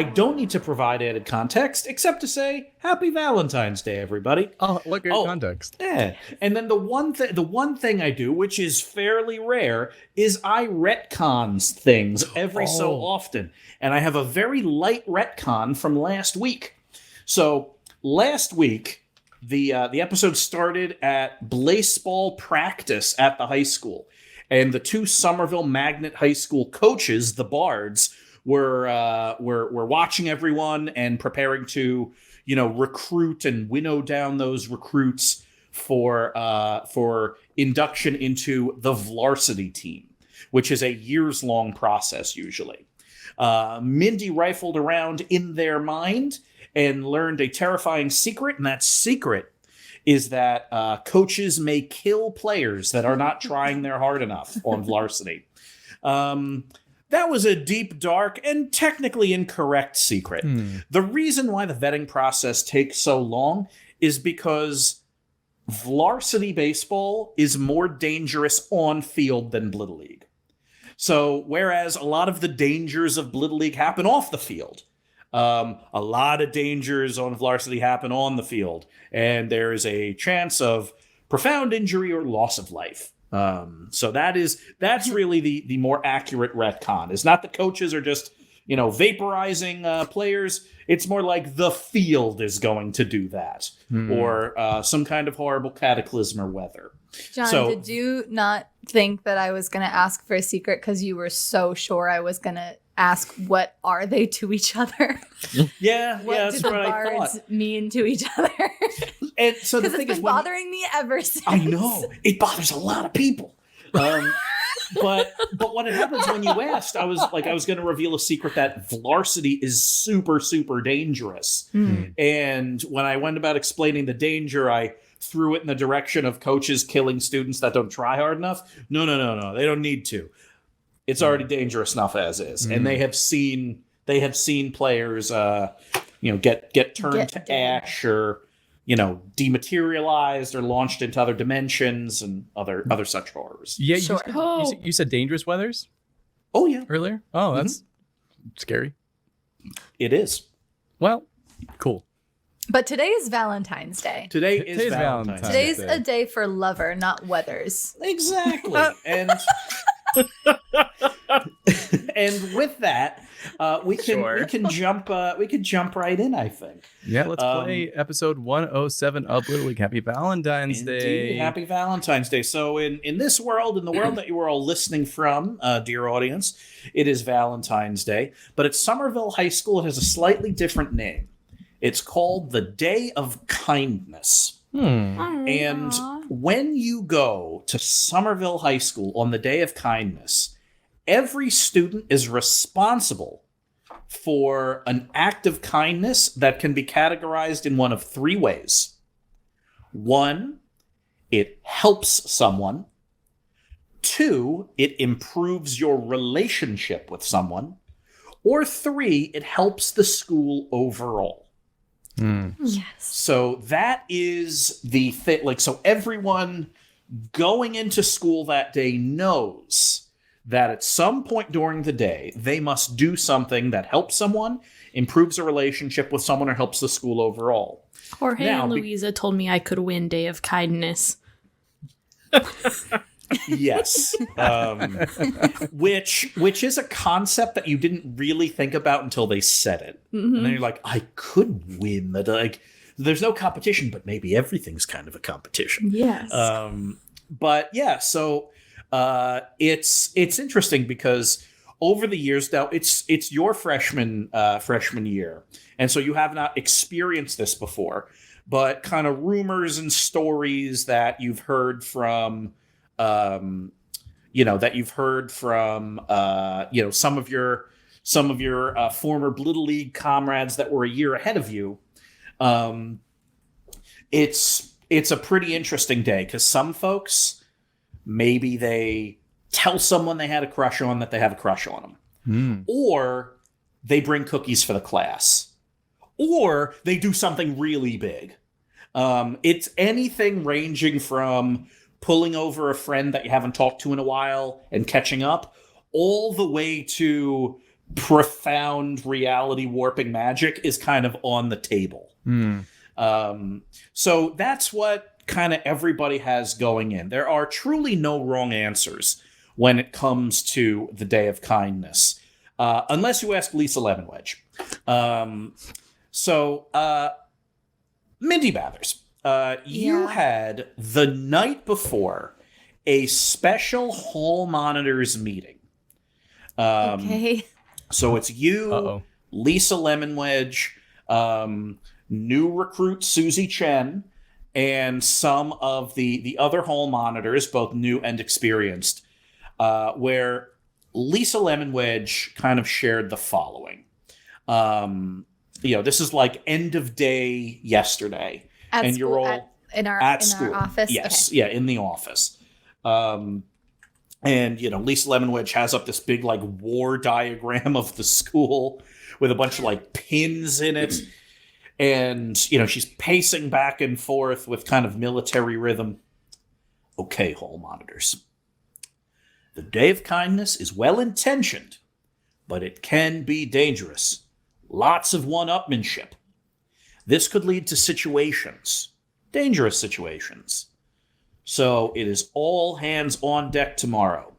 I don't need to provide added context except to say Happy Valentine's Day, everybody. Oh, look at context. Yeah. And then the one thing I do, which is fairly rare, is I retcons things every so often. And I have a very light retcon from last week. So last week, the episode started at Blaseball practice at the high school. And the two Somerville Magnet High School coaches, the Bards, were watching everyone and preparing to, recruit and winnow down those recruits for induction into the varsity team, which is a years-long process usually. Mindy rifled around in their mind and learned a terrifying secret, and that secret is that coaches may kill players that are not trying their hard enough on varsity. That was a deep, dark, and technically incorrect secret. The reason why the vetting process takes so long is because varsity baseball is more dangerous on field than Blittle League. So whereas a lot of the dangers of Blittle League happen off the field, a lot of dangers on varsity happen on the field, and there is a chance of profound injury or loss of life. So that's really the more accurate retcon. It's not the coaches are just, vaporizing players. It's more like the field is going to do that, or some kind of horrible cataclysm or weather. John, did you not think that I was going to ask for a secret because you were so sure I was going to ask what are they to each other? Yeah, what that's do what the I bards thought. mean to each other? And so the Because thing it's is, been bothering me ever since. I know it bothers a lot of people. But what happens when you asked, I was going to reveal a secret that varsity is super, super dangerous. And when I went about explaining the danger, I threw it in the direction of coaches killing students that don't try hard enough. No, they don't need to. It's already dangerous enough as is, and they have seen players, get turned to ash or dematerialized or launched into other dimensions and other such horrors. Yeah, Sure. you said dangerous weathers Oh yeah, earlier. Oh, that's scary. it is. Well, cool. But today is Valentine's Day. Today is Today's Valentine's Day. Today's Day. a day for lover, not weathers. Exactly. And and with that, we can jump right in, I think. Yeah, let's play episode 107 of Little League. Happy Valentine's Day. Indeed, happy Valentine's Day. So in this world, in the world that you are all listening from, dear audience, it is Valentine's Day. But at Somerville High School, it has a slightly different name. It's called the Day of Kindness. And when you go to Somerville High School on the Day of Kindness, every student is responsible for an act of kindness that can be categorized in one of three ways. One, it helps someone. Two, it improves your relationship with someone. Or three, it helps the school overall. Yes. So that is the thing. So everyone going into school that day knows that at some point during the day, they must do something that helps someone, improves a relationship with someone, or helps the school overall. Jorge Now, and Louisa told me I could win Day of Kindness. Yes. Which is a concept that you didn't really think about until they said it. And then you're like, I could win. There's no competition, but maybe everything's kind of a competition. Yes. But yeah, so it's interesting because over the years now, it's your freshman year, and so you have not experienced this before. But kind of rumors and stories that you've heard from, some of your former Little League comrades that were a year ahead of you. It's a pretty interesting day because some folks, maybe they tell someone they had a crush on that they have a crush on them, or they bring cookies for the class, or they do something really big. It's anything ranging from pulling over a friend that you haven't talked to in a while and catching up, all the way to profound reality warping magic is kind of on the table. So that's what kind of everybody has going in. There are truly no wrong answers when it comes to the Day of Kindness, unless you ask Lisa Lemonwedge. Mindy Bathers, you had the night before a special hall monitors meeting. Okay. So it's you, Lisa Lemonwedge, new recruit Susie Chen, and some of the other hall monitors, both new and experienced, where Lisa Lemonwedge kind of shared the following. This is like end of day yesterday, and you're all in our office. Yes, okay. yeah, in the office. And Lisa Lemonwedge has up this big like war diagram of the school with a bunch of like pins in it. And, she's pacing back and forth with kind of military rhythm. Okay, hall monitors. The Day of Kindness is well-intentioned, but it can be dangerous. Lots of one-upmanship. This could lead to situations, dangerous situations. So it is all hands on deck tomorrow.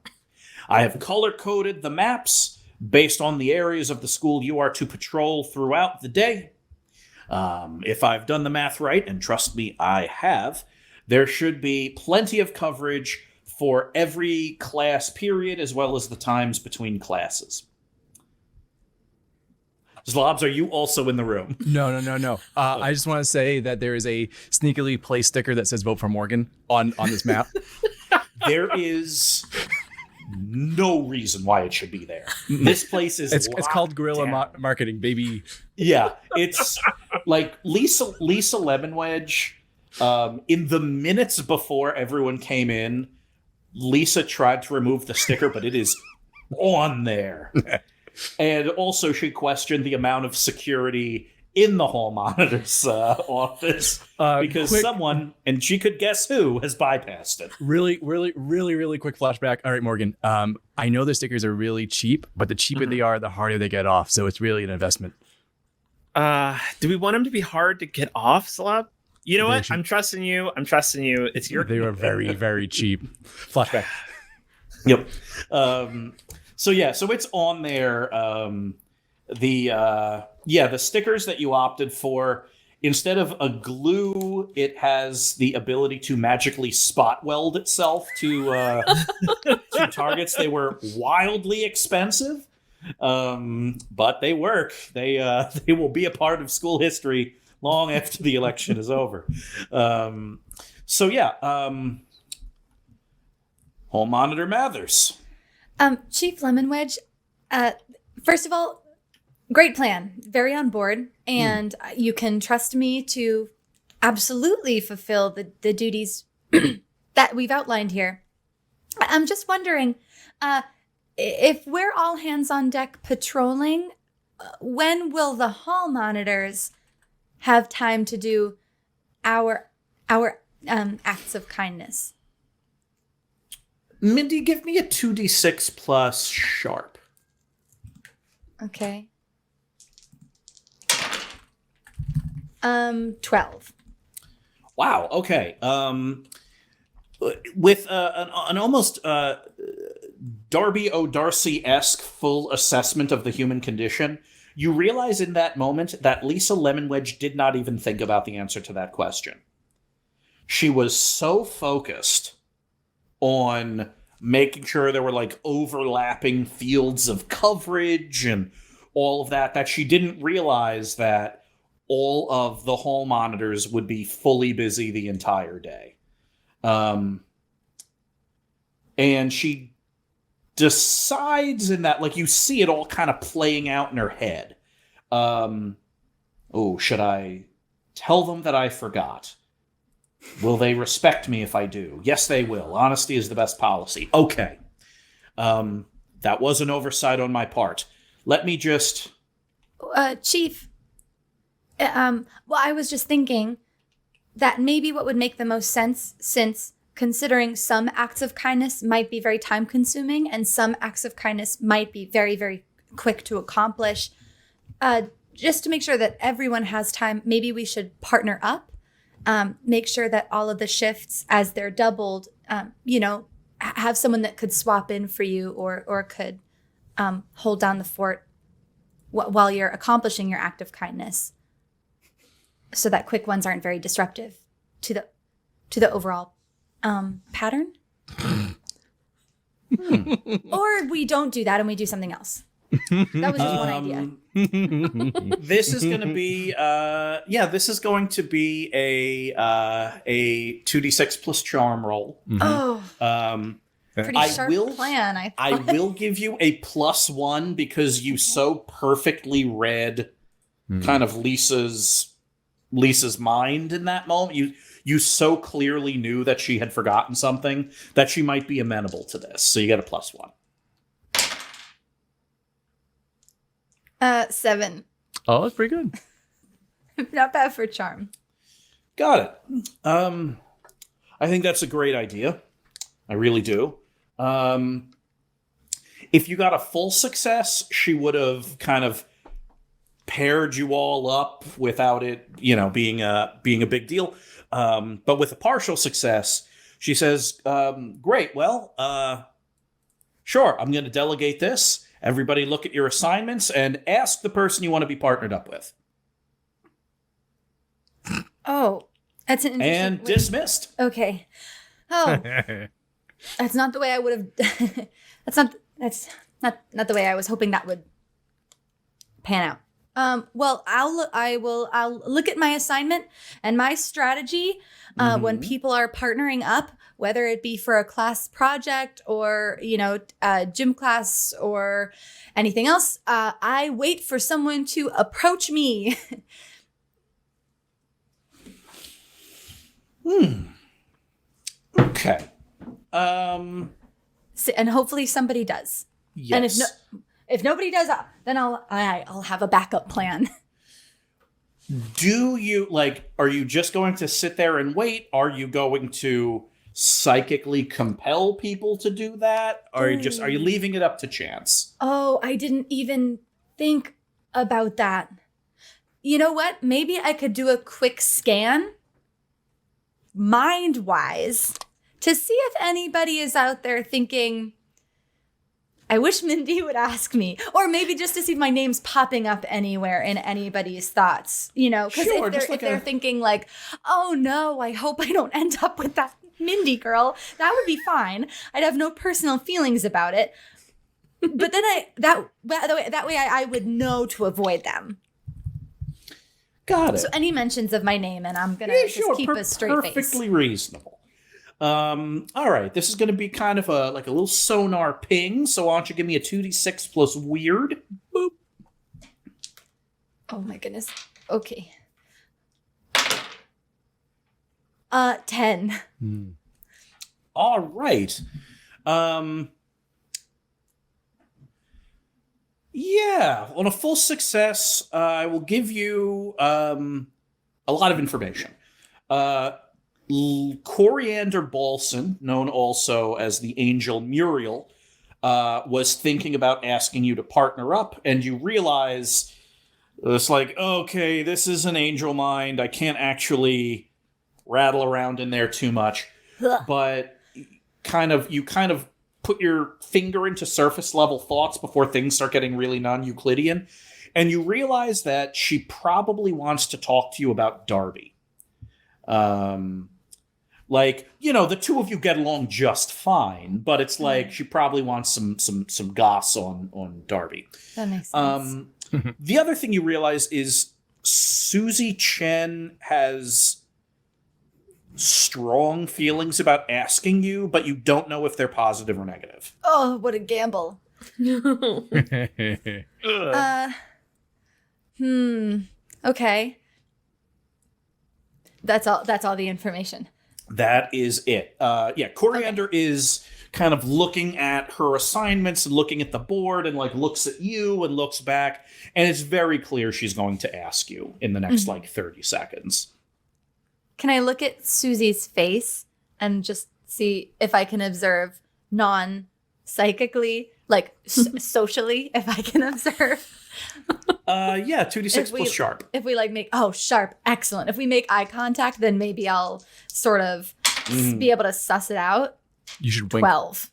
I have color-coded the maps based on the areas of the school you are to patrol throughout the day. If I've done the math right, and trust me, I have, there should be plenty of coverage for every class period as well as the times between classes. Zlobs, are you also in the room? No. I just want to say that there is a sneakily placed sticker that says "Vote for Morgan" on this map. There is no reason why it should be there. This place is It's called guerrilla marketing, baby. Yeah, it's like Lisa Lemonwedge. In the minutes before everyone came in, Lisa tried to remove the sticker, but it is on there. And also, she questioned the amount of security in the hall monitor's office because someone, and she could guess who, has bypassed it. Really quick flashback. All right, Morgan. I know the stickers are really cheap, but the cheaper they are, the harder they get off. So it's really an investment. Do we want them to be hard to get off, Slob? You know what? I'm trusting you. It's your. They are very, very cheap. Flashback. Yep. So it's on there. The stickers that you opted for, instead of a glue, it has the ability to magically spot weld itself to targets. They were wildly expensive, but they work. They will be a part of school history long after the election is over. Hall Monitor Mathers. Chief Lemonwedge, first of all, great plan. Very on board. And you can trust me to absolutely fulfill the duties that we've outlined here. I'm just wondering, if we're all hands on deck patrolling, when will the hall monitors have time to do our acts of kindness? Mindy, give me a 2d6 plus sharp. Okay. 12. Wow. Okay. With an almost Darby O'Darcy-esque full assessment of the human condition, you realize in that moment that Lisa Lemonwedge did not even think about the answer to that question. She was so focused on making sure there were like overlapping fields of coverage and all of that she didn't realize that all of the hall monitors would be fully busy the entire day. And she decides in that, like, you see it all kind of playing out in her head. Should I tell them that I forgot? Will they respect me if I do? Yes, they will. Honesty is the best policy. Okay. That was an oversight on my part. Let me just... Chief, well, I was just thinking that maybe what would make the most sense, since considering some acts of kindness might be very time-consuming and some acts of kindness might be very, very quick to accomplish. Just to make sure that everyone has time, maybe we should partner up. Make sure that all of the shifts, as they're doubled, have someone that could swap in for you or could hold down the fort while you're accomplishing your act of kindness, so that quick ones aren't very disruptive to the overall pattern. Or we don't do that and we do something else. That was just one idea. This is going to be, this is going to be a 2d6 plus charm roll. Oh, pretty I sharp will- plan. I will give you a +1 because you so perfectly read kind of Lisa's mind in that moment. You so clearly knew that she had forgotten something that she might be amenable to this. So you get a +1. 7. Oh, that's pretty good. Not bad for charm. Got it. I think that's a great idea. I really do. If you got a full success, she would have kind of paired you all up without it, being a big deal. But with a partial success, she says, "Great. Well, sure. I'm going to delegate this. Everybody, look at your assignments and ask the person you want to be partnered up with." Oh, that's an interesting. And dismissed. Okay. Oh, that's not the way I would have. That's not the way I was hoping that would pan out. Well, I'll look at my assignment and my strategy when people are partnering up, whether it be for a class project or gym class or anything else. I wait for someone to approach me. Okay. And hopefully somebody does. Yes. And if nobody does, then I'll have a backup plan. Do you are you just going to sit there and wait? Are you going to psychically compel people to do that? Or are you leaving it up to chance? Oh, I didn't even think about that. You know what? Maybe I could do a quick scan, mind-wise, to see if anybody is out there thinking, I wish Mindy would ask me. Or maybe just to see if my name's popping up anywhere in anybody's thoughts. Because Sure, if they're thinking like, oh no, I hope I don't end up with that Mindy girl, that would be fine. I'd have no personal feelings about it. But then that way I would know to avoid them. Got it. So any mentions of my name, and I'm gonna keep a straight face. Perfectly reasonable. All right, this is going to be kind of a little sonar ping. So why don't you give me a 2d6 plus weird? Boop. Oh my goodness. Okay. 10. All right. Yeah, on a full success, I will give you a lot of information. Coriander Balson, known also as the Angel Muriel, was thinking about asking you to partner up, and you realize it's like, okay, this is an angel mind. I can't actually rattle around in there too much, but you kind of put your finger into surface level thoughts before things start getting really non-Euclidean, and you realize that she probably wants to talk to you about Darby. The two of you get along just fine, but it's like she probably wants some goss on Darby. That makes sense. The other thing you realize is Susie Chen has strong feelings about asking you, but you don't know if they're positive or negative. Oh, what a gamble. Okay. That's all the information. That is it. Coriander is kind of looking at her assignments and looking at the board and looks at you and looks back, and it's very clear she's going to ask you in the next 30 seconds. Can I look at Susie's face and just see if I can observe non-psychically, like socially, if I can observe. Yeah, 2d6 plus sharp. If we like make sharp, excellent. If we make eye contact, then maybe I'll sort of be able to suss it out. You should wink. 12.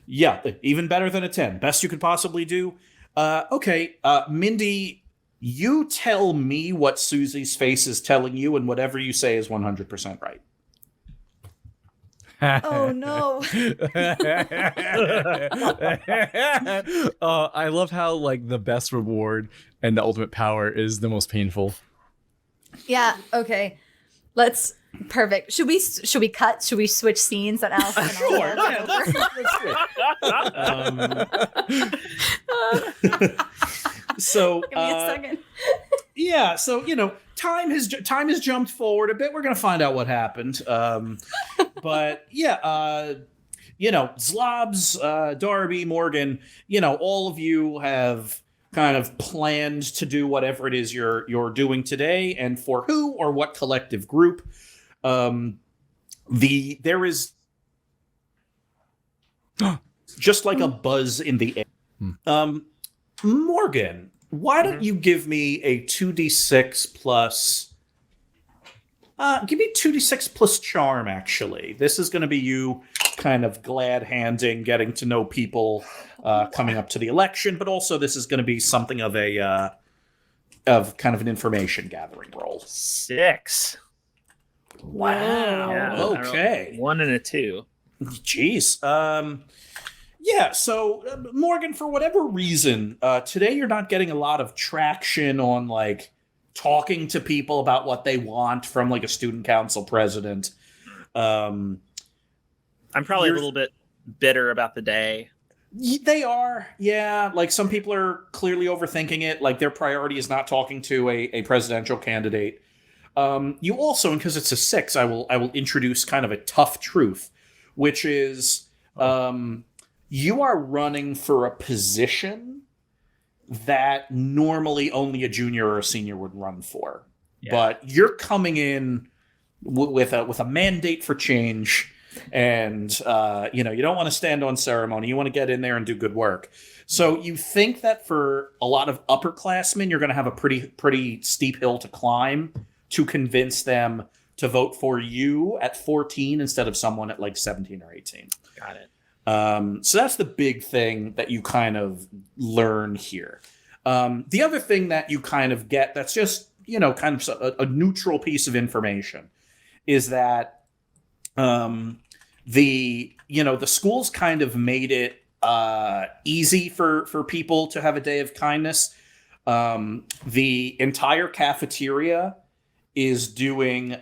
Yeah, even better than a 10. Best you could possibly do. Okay, Mindy, you tell me what Susie's face is telling you, and whatever you say is 100% right. Oh no. I love how like the best reward and the ultimate power is the most painful. Yeah, okay. Perfect. Should we cut? Should we switch scenes on Alice? And Sure, yeah, So, Give me a second. yeah, so, time has jumped forward a bit. We're going to find out what happened. But, yeah, Zlobs, Darby, Morgan, all of you have kind of planned to do whatever it is you're doing today, and for who or what collective group. There is just like a buzz in the air. Morgan, why don't you give me a 2d6 plus... give me 2d6 plus charm, actually. This is going to be you kind of glad-handing, getting to know people coming up to the election, but also this is going to be something of of kind of an information gathering role. 6. Wow. Yeah, Okay. 1 and a 2. Jeez. Yeah, so Morgan, for whatever reason, today you're not getting a lot of traction on like talking to people about what they want from like a student council president. I'm probably a little bit bitter about the day. They are, yeah. Like some people are clearly overthinking it. Like their priority is not talking to a presidential candidate. You also, and because it's a 6, I will introduce kind of a tough truth, which is you are running for a position that normally only a junior or a senior would run for. Yeah. But you're coming in with a mandate for change, and you don't want to stand on ceremony. You want to get in there and do good work. So you think that for a lot of upperclassmen, you're going to have a pretty steep hill to climb to convince them to vote for you at 14 instead of someone at like 17 or 18. Got it. So that's the big thing that you kind of learn here. The other thing that you kind of get that's just, kind of a neutral piece of information is that the schools kind of made it easy for people to have a day of kindness. The entire cafeteria is doing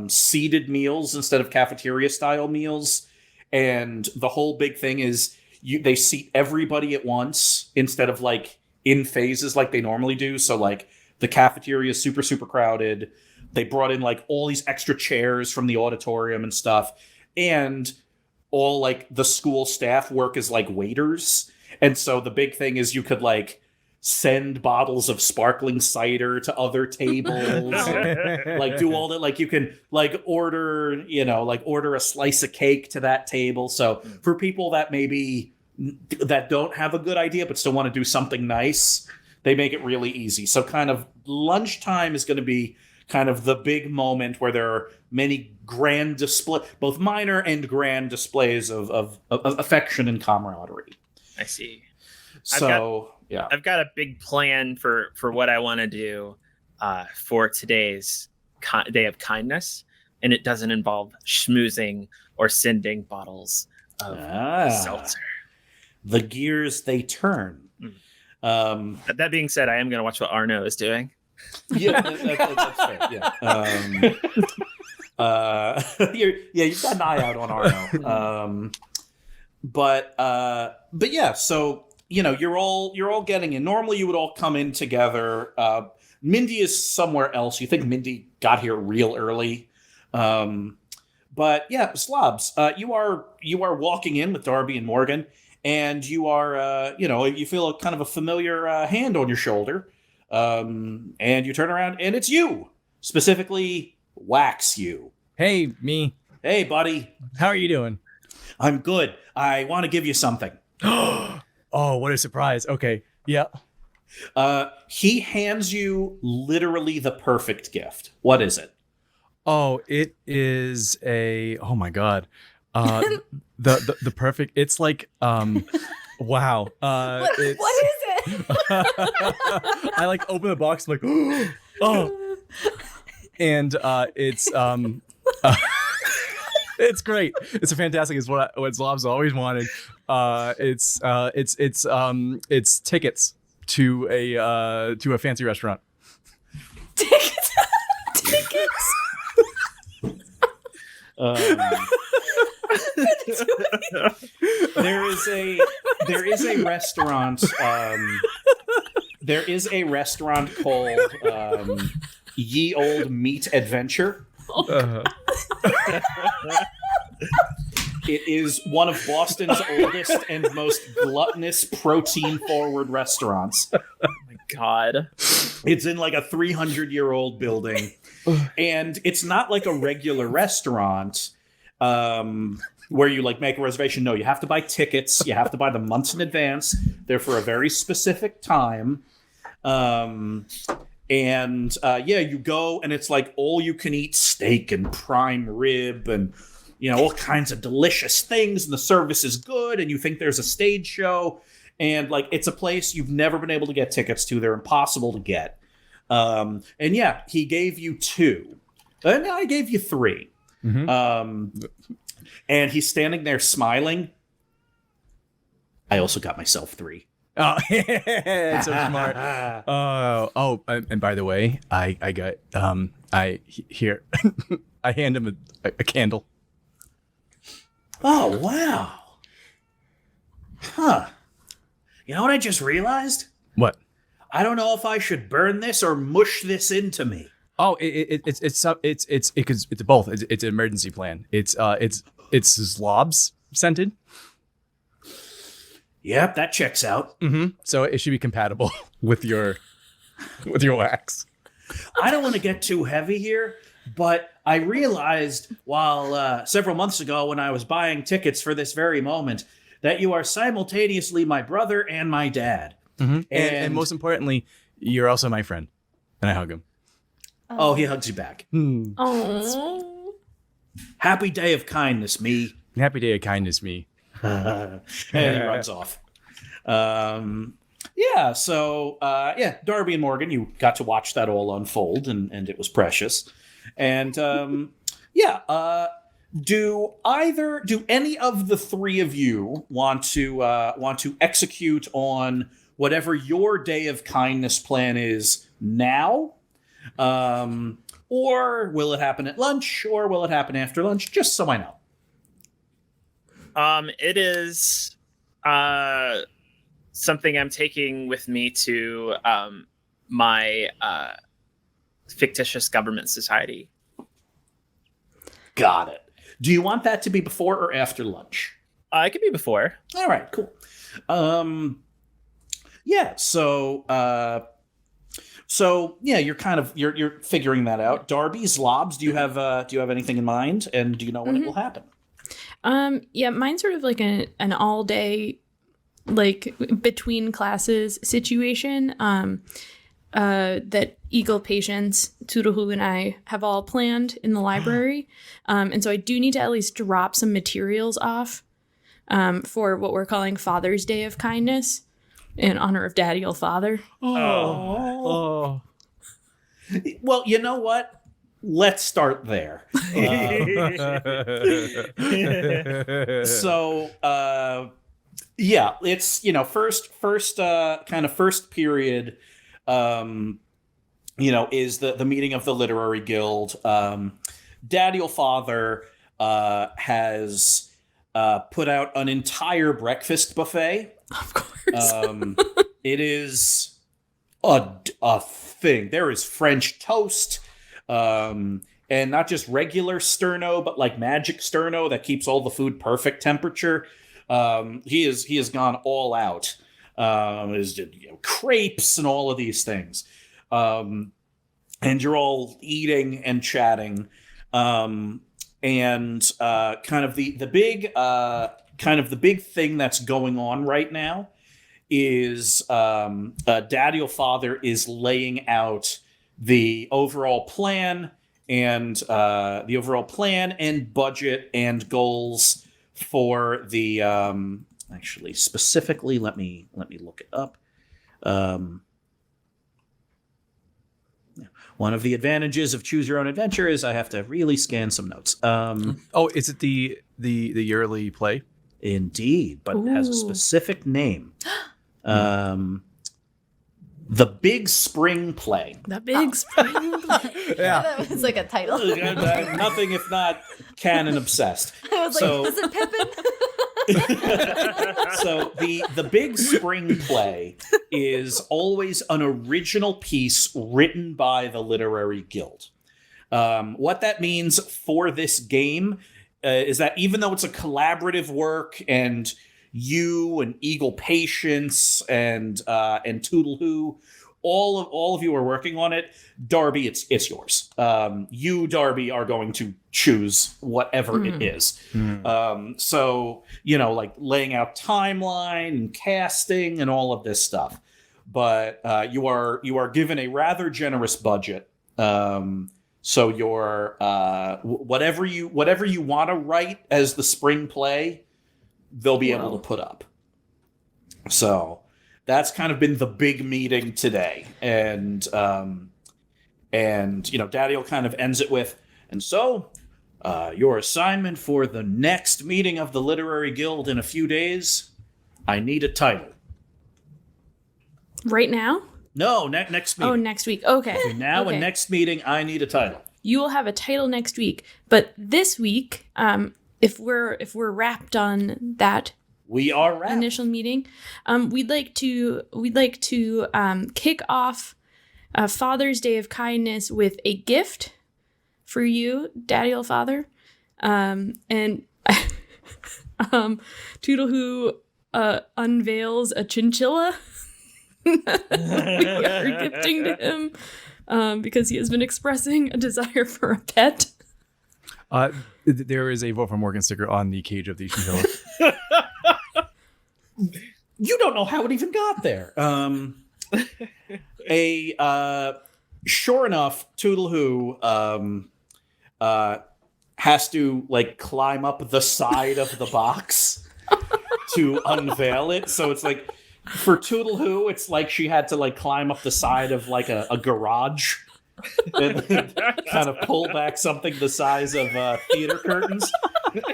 seated meals instead of cafeteria style meals. And the whole big thing is they seat everybody at once instead of like in phases like they normally do. So like the cafeteria is super, super crowded. They brought in like all these extra chairs from the auditorium and stuff. And all like the school staff work as like waiters. And so the big thing is you could like send bottles of sparkling cider to other tables, like do all that. Like you can like order a slice of cake to that table. So for people that maybe that don't have a good idea, but still want to do something nice, they make it really easy. So kind of lunchtime is going to be kind of the big moment where there are many grand both minor and grand displays of affection and camaraderie. I see. I've got a big plan for what I want to do for today's day of kindness, and it doesn't involve schmoozing or sending bottles of seltzer. The gears they turn. That being said, I am going to watch what Arno is doing. Yeah, that's fair. Yeah, you've got an eye out on Arno. But yeah, so you're all getting in. Normally, you would all come in together. Mindy is somewhere else. You think Mindy got here real early, but yeah, Zlobs, you are walking in with Darby and Morgan, and you are you feel kind of a familiar hand on your shoulder, and you turn around and it's you, specifically Wax you. Hey, me. Hey, buddy. How are you doing? I'm good. I want to give you something. Oh, what a surprise. Okay. Yeah. He hands you literally the perfect gift. What is it? Oh, it is oh my God. The perfect, it's like, wow. What is it? I like open the box, I'm like, oh, and it's great. It's fantastic. It's what Zlobs always wanted. It's tickets to a fancy restaurant. Tickets. There is a restaurant. There is a restaurant called Ye Old Meat Adventure. It is one of Boston's oldest and most gluttonous protein-forward restaurants. Oh my God. It's in like a 300-year-old building. And it's not like a regular restaurant where you like make a reservation. No, you have to buy tickets. You have to buy them months in advance. They're for a very specific time. You go and it's like all you can eat steak and prime rib and, all kinds of delicious things. And the service is good. And you think there's a stage show. And like, it's a place you've never been able to get tickets to. They're impossible to get. He gave you 2. And I gave you 3. Mm-hmm. And he's standing there smiling. I also got myself 3. Oh, it's so smart. And by the way, I got here. I hand him a candle. Oh, wow. Huh. You know what I just realized? What? I don't know if I should burn this or mush this into me. Oh, it's both. It's an emergency plan. It's Zlobs scented. Yep, that checks out. Mm-hmm. So it should be compatible with your wax. I don't want to get too heavy here, but I realized while several months ago when I was buying tickets for this very moment that you are simultaneously my brother and my dad. Mm-hmm. And most importantly, you're also my friend. And I hug him. Oh, he hugs you back. Oh. Happy day of kindness, me. Happy day of kindness, me. And he runs off. Darby and Morgan, you got to watch that all unfold, and it was precious. And do any of the 3 of you want to execute on whatever your day of kindness plan is now? Or will it happen at lunch, or will it happen after lunch? Just so I know. It is something I'm taking with me to my fictitious government society. Got it. Do you want that to be before or after lunch? It could be before. All right, cool. You're figuring that out. Darby, Zlobs, do you have anything in mind, and do you know when it will happen? Mine's sort of like an all day, like between classes situation. That Eagle Patience, Turuhu, and I have all planned in the library. And so I do need to at least drop some materials off for what we're calling Father's Day of Kindness in honor of Daddy Old Father. Oh. Well, you know what? Let's start there. It's first period. Is the meeting of the literary guild. Daddy Old Father has put out an entire breakfast buffet. Of course. It is a thing. There is French toast, and not just regular sterno, but like magic sterno that keeps all the food perfect temperature. He has gone all out. There's crepes and all of these things, and you're all eating and chatting. and kind of the big thing that's going on right now is Daddy Father is laying out the overall plan and budget and goals for the actually specifically let me look it up. One of the advantages of Choose Your Own Adventure is I have to really scan some notes. Is it the yearly play? Indeed, but it has a Ooh. specific name. The Big Spring Play. The big spring play. Yeah. That was like a title. Nothing if not canon obsessed. I was like, So- is it Pippin? So the Big Spring Play is always an original piece written by the Literary Guild. What that means for this game is that even though it's a collaborative work, and you and Eagle Patience and Toodle-Hoo, all of you are working on it, Darby, it's yours. You, Darby, are going to choose whatever it is. So, like laying out timeline and casting and all of this stuff. But you are given a rather generous budget. So your whatever you want to write as the spring play, they'll be able to put up. So that's kind of been the big meeting today. And Daddy will kind of ends it with, and so your assignment for the next meeting of the Literary Guild in a few days, I need a title. Right now? No, next meeting. Oh, next week. Okay. Now Okay. and next meeting, I need a title. You will have a title next week, but this week, if we're wrapped on that We are wrapped. initial meeting, we'd like to kick off Father's Day of Kindness with a gift for you, Daddy Old Father, and Toodle-Hoo unveils a chinchilla. We are gifting to him because he has been expressing a desire for a pet. There is a Vote for Morgan sticker on the cage of the chinchilla. You don't know how it even got there. Sure enough, Toodle-Hoo has to climb up the side of the box to unveil it. So it's like, for Toodle-Hoo, it's like she had to climb up the side of a garage and kind of pull back something the size of theater curtains.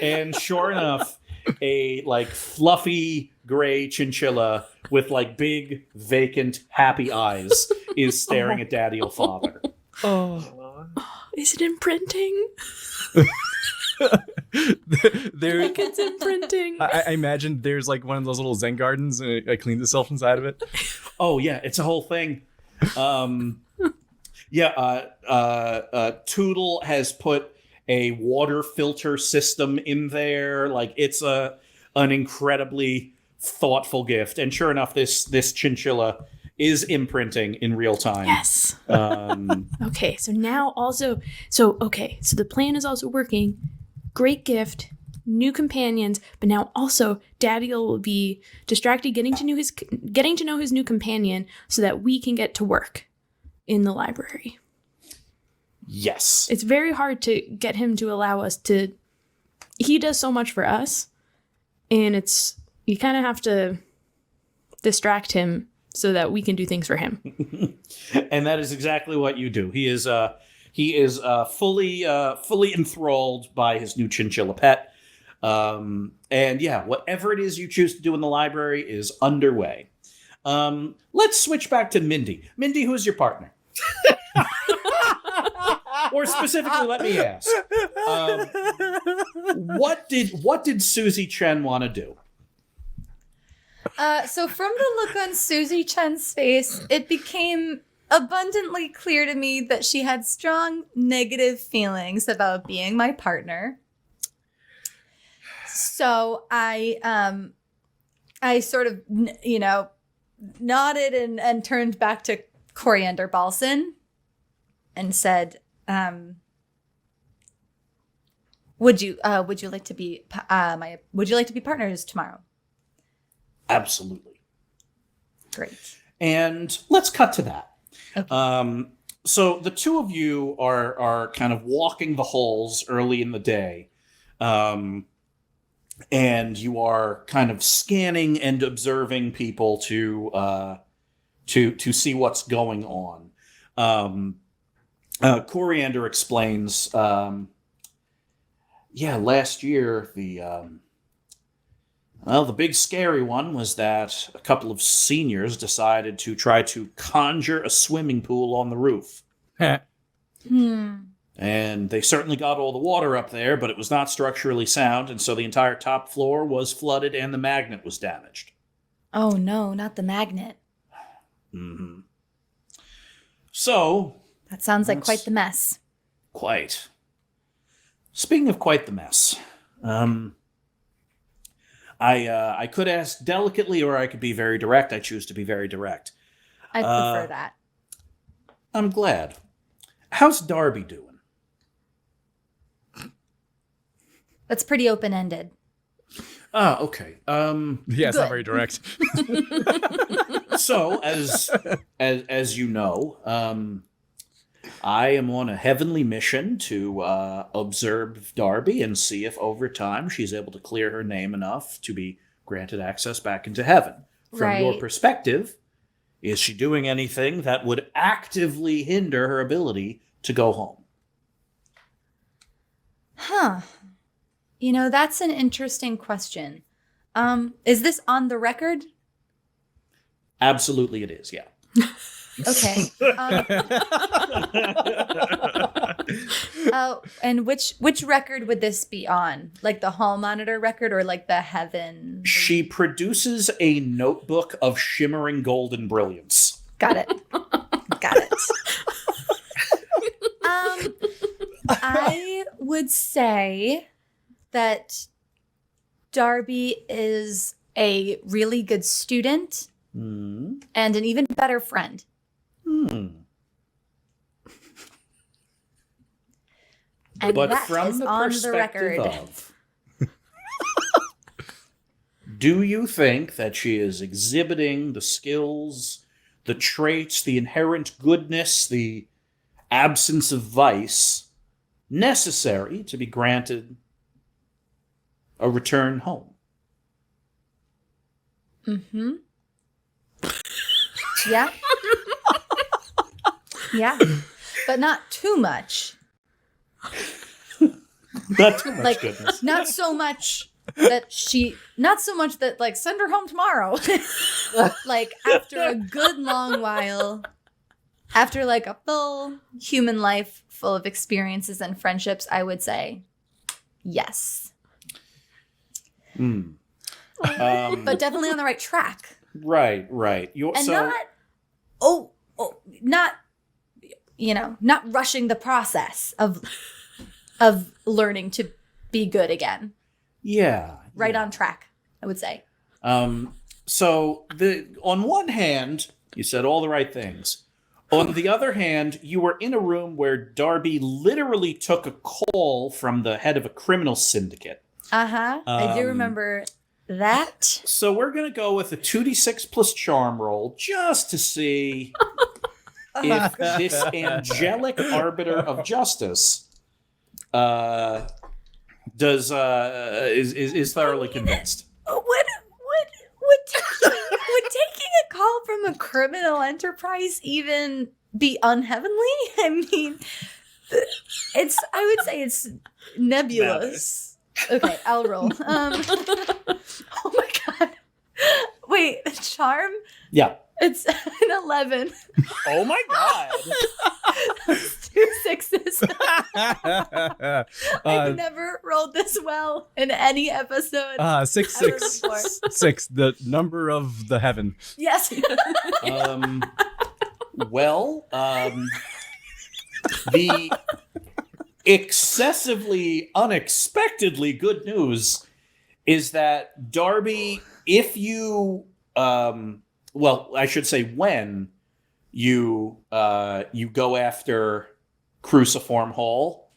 And sure enough, a fluffy gray chinchilla with big vacant happy eyes is staring at Daddy Old Father. Is it imprinting? There, It's imprinting. I imagine there's one of those little Zen gardens, and it cleans itself inside of it. Oh yeah, it's a whole thing. Toodle has put a water filter system in there. It's an incredibly thoughtful gift. And sure enough, this chinchilla is imprinting in real time. Yes. Okay, so now also, so the plan is also working. Great gift, new companions, but now also Daddy will be distracted getting to know his new companion so that we can get to work in the library. Yes. It's very hard to get him to allow us to. He does so much for us, and you kind of have to distract him so that we can do things for him. And that is exactly what you do. He is fully enthralled by his new chinchilla pet. And yeah, whatever it is you choose to do in the library is underway. Let's switch back to Mindy. Mindy, who's your partner? Or specifically, let me ask, what did Susie Chen want to do? So from the look on Susie Chen's face, it became abundantly clear to me that she had strong negative feelings about being my partner. So I sort of, nodded and turned back to Coriander Balson and said, Would you like to be partners tomorrow? Absolutely. Great. And let's cut to that. Okay. So the two of you are kind of walking the halls early in the day, and you are kind of scanning and observing people to see what's going on. Coriander explains, last year the big scary one was that a couple of seniors decided to try to conjure a swimming pool on the roof. And they certainly got all the water up there, but it was not structurally sound, and so the entire top floor was flooded and the magnet was damaged. Oh no, not the magnet. Mm-hmm. So... That sounds like quite the mess. Quite. Speaking of quite the mess, I could ask delicately or I could be very direct. I choose to be very direct. I prefer that. I'm glad. How's Darby doing? That's pretty open-ended. Ah, okay. Yeah, it's not very direct. So, as you know, I am on a heavenly mission to observe Darby and see if over time she's able to clear her name enough to be granted access back into heaven. From your Right. perspective, is she doing anything that would actively hinder her ability to go home? Huh. That's an interesting question. Is this on the record? Absolutely it is, yeah. Okay. And which record would this be on? Like the hall monitor record or like the heaven? She produces a notebook of shimmering golden brilliance. Got it. Got it. I would say that Darby is a really good student Hmm. and an even better friend. And But that from is the on the perspective record. of, do you think that she is exhibiting the skills, the traits, the inherent goodness, the absence of vice necessary to be granted a return home? Mm-hmm. Yeah. Yeah. But not too much. Not too much Like, goodness. not so much that like send her home tomorrow. Like after a good long while, after like a full human life full of experiences and friendships, I would say yes. But definitely on the right track. Right. And not rushing the process of learning to be good again. Yeah. Right on track, I would say. So on one hand, you said all the right things. On the other hand, you were in a room where Darby literally took a call from the head of a criminal syndicate. Uh-huh. I do remember that. So we're going to go with a 2d6 plus charm roll just to see if this angelic arbiter of justice is thoroughly convinced. Would taking a call from a criminal enterprise even be unheavenly? I mean, I would say it's nebulous. Okay, I'll roll. Oh my god. Wait, charm? Yeah. It's an 11. Oh my god. 2 6s. I've never rolled this well in any episode. 666, the number of the heaven. Yes. The excessively unexpectedly good news is that Darby, if you I should say when you go after Cruciform Hall,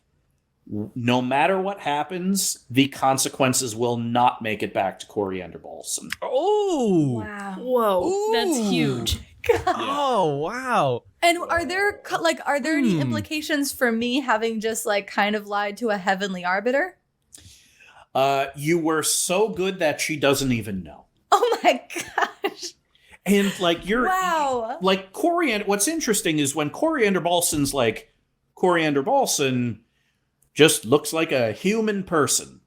no matter what happens, the consequences will not make it back to Coriander Balsam. Oh. Wow. Whoa, that's Ooh. huge. Oh, wow. And are there any implications for me having just like kind of lied to a heavenly arbiter? You were so good that she doesn't even know. Oh my gosh. And like Wow. like Coriander, what's interesting is when Coriander Balsam's like, Coriander Balsam just looks like a human person.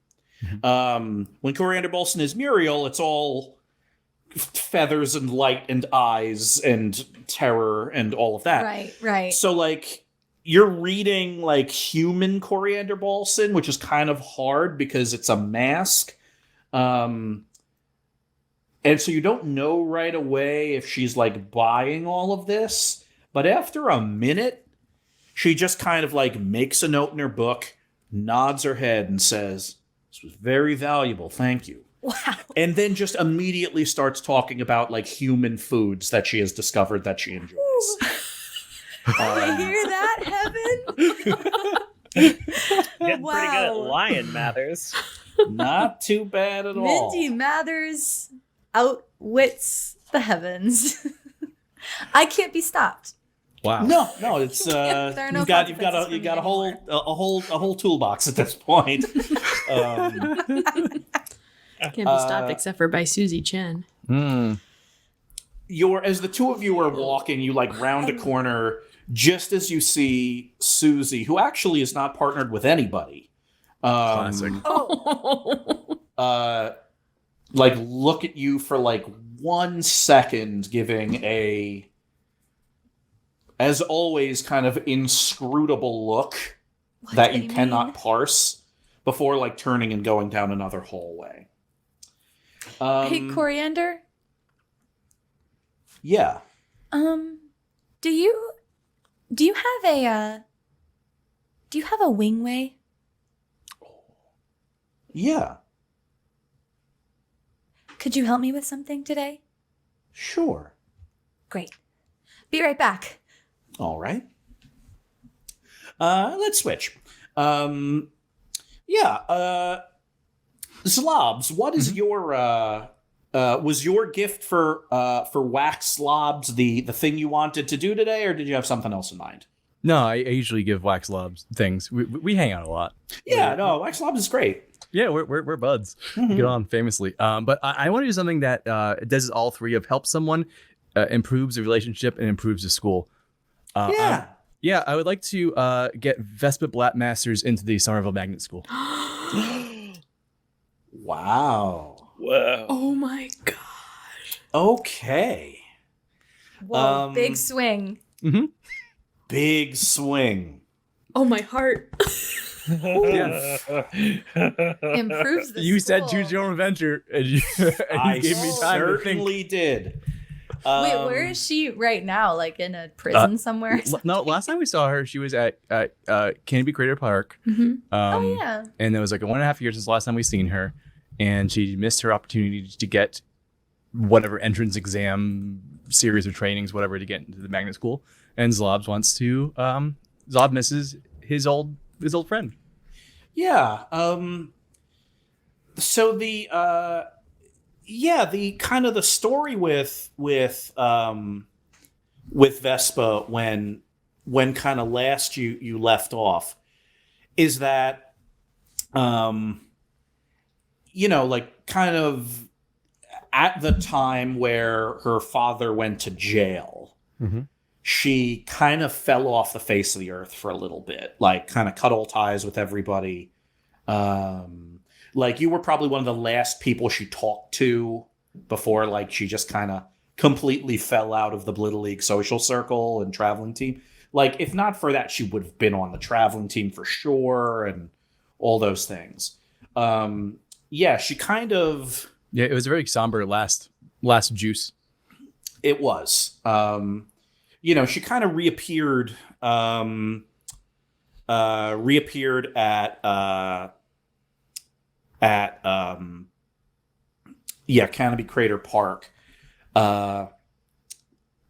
When Coriander Balsam is Muriel, it's all feathers and light and eyes and terror and all of that. Right. So like you're reading like human Coriander Balsam, which is kind of hard because it's a mask. And so you don't know right away if she's like buying all of this. But after a minute, she just kind of like makes a note in her book, nods her head and says, "This was very valuable. Thank you." Wow. And then just immediately starts talking about like human foods that she has discovered that she enjoys. I hear that, heaven? Getting pretty good at lion matters. Not too bad at all. Mindy Mathers outwits the heavens. I can't be stopped. Wow. No, it's There are no you've got consequences you for got me a whole toolbox at this point. Can't be stopped except for by Susie Chen. As the two of you are walking, you like round a corner just as you see Susie, who actually is not partnered with anybody. Classic. Like look at you for like 1 second, giving a, as always, kind of inscrutable look that do you you cannot mean? parse before like turning and going down another hallway. Hey, Coriander. Yeah. Do you have a wingway? Yeah. Could you help me with something today? Sure. Great. Be right back. All right. Let's switch. Zlobs, what is your was your gift for Wax Zlobs the thing you wanted to do today, or did you have something else in mind? No, I usually give Wax Lobs things. We hang out a lot. Yeah, no, Wax Zlobs is great. Yeah, we're buds. We get on famously. But I want to do something that does all three of help someone, improves the relationship, and improves the school. Yeah. Yeah, I would like to get Vespa Blackmasters into the Somerville Magnet School. Wow. Whoa. Oh my god. Okay. Whoa, big swing. Big swing. Oh my heart. Yeah. Improves the You said school. choose your own adventure, and you, I gave me time to think. certainly did. Wait, where is she right now? Like in a prison somewhere? No, last time we saw her, she was at Canopy Crater Park. Oh, yeah. And it was like 1.5 years since the last time we seen her, and she missed her opportunity to get whatever entrance exam series of trainings, whatever, to get into the magnet school. And Zlobs wants to. Zlob misses his old friend. Yeah. So the the kind of the story with Vespa when kind of last you left off is that like kind of at the time where her father went to jail, she kind of fell off the face of the earth for a little bit, like kind of cut all ties with everybody. Like you were probably one of the last people she talked to before like she just kind of completely fell out of the Blittle League social circle and traveling team. Like if not for that, she would have been on the traveling team for sure and all those things. She kind of... Yeah, it was a very somber last juice. It was. She kind of reappeared at Canopy Crater Park.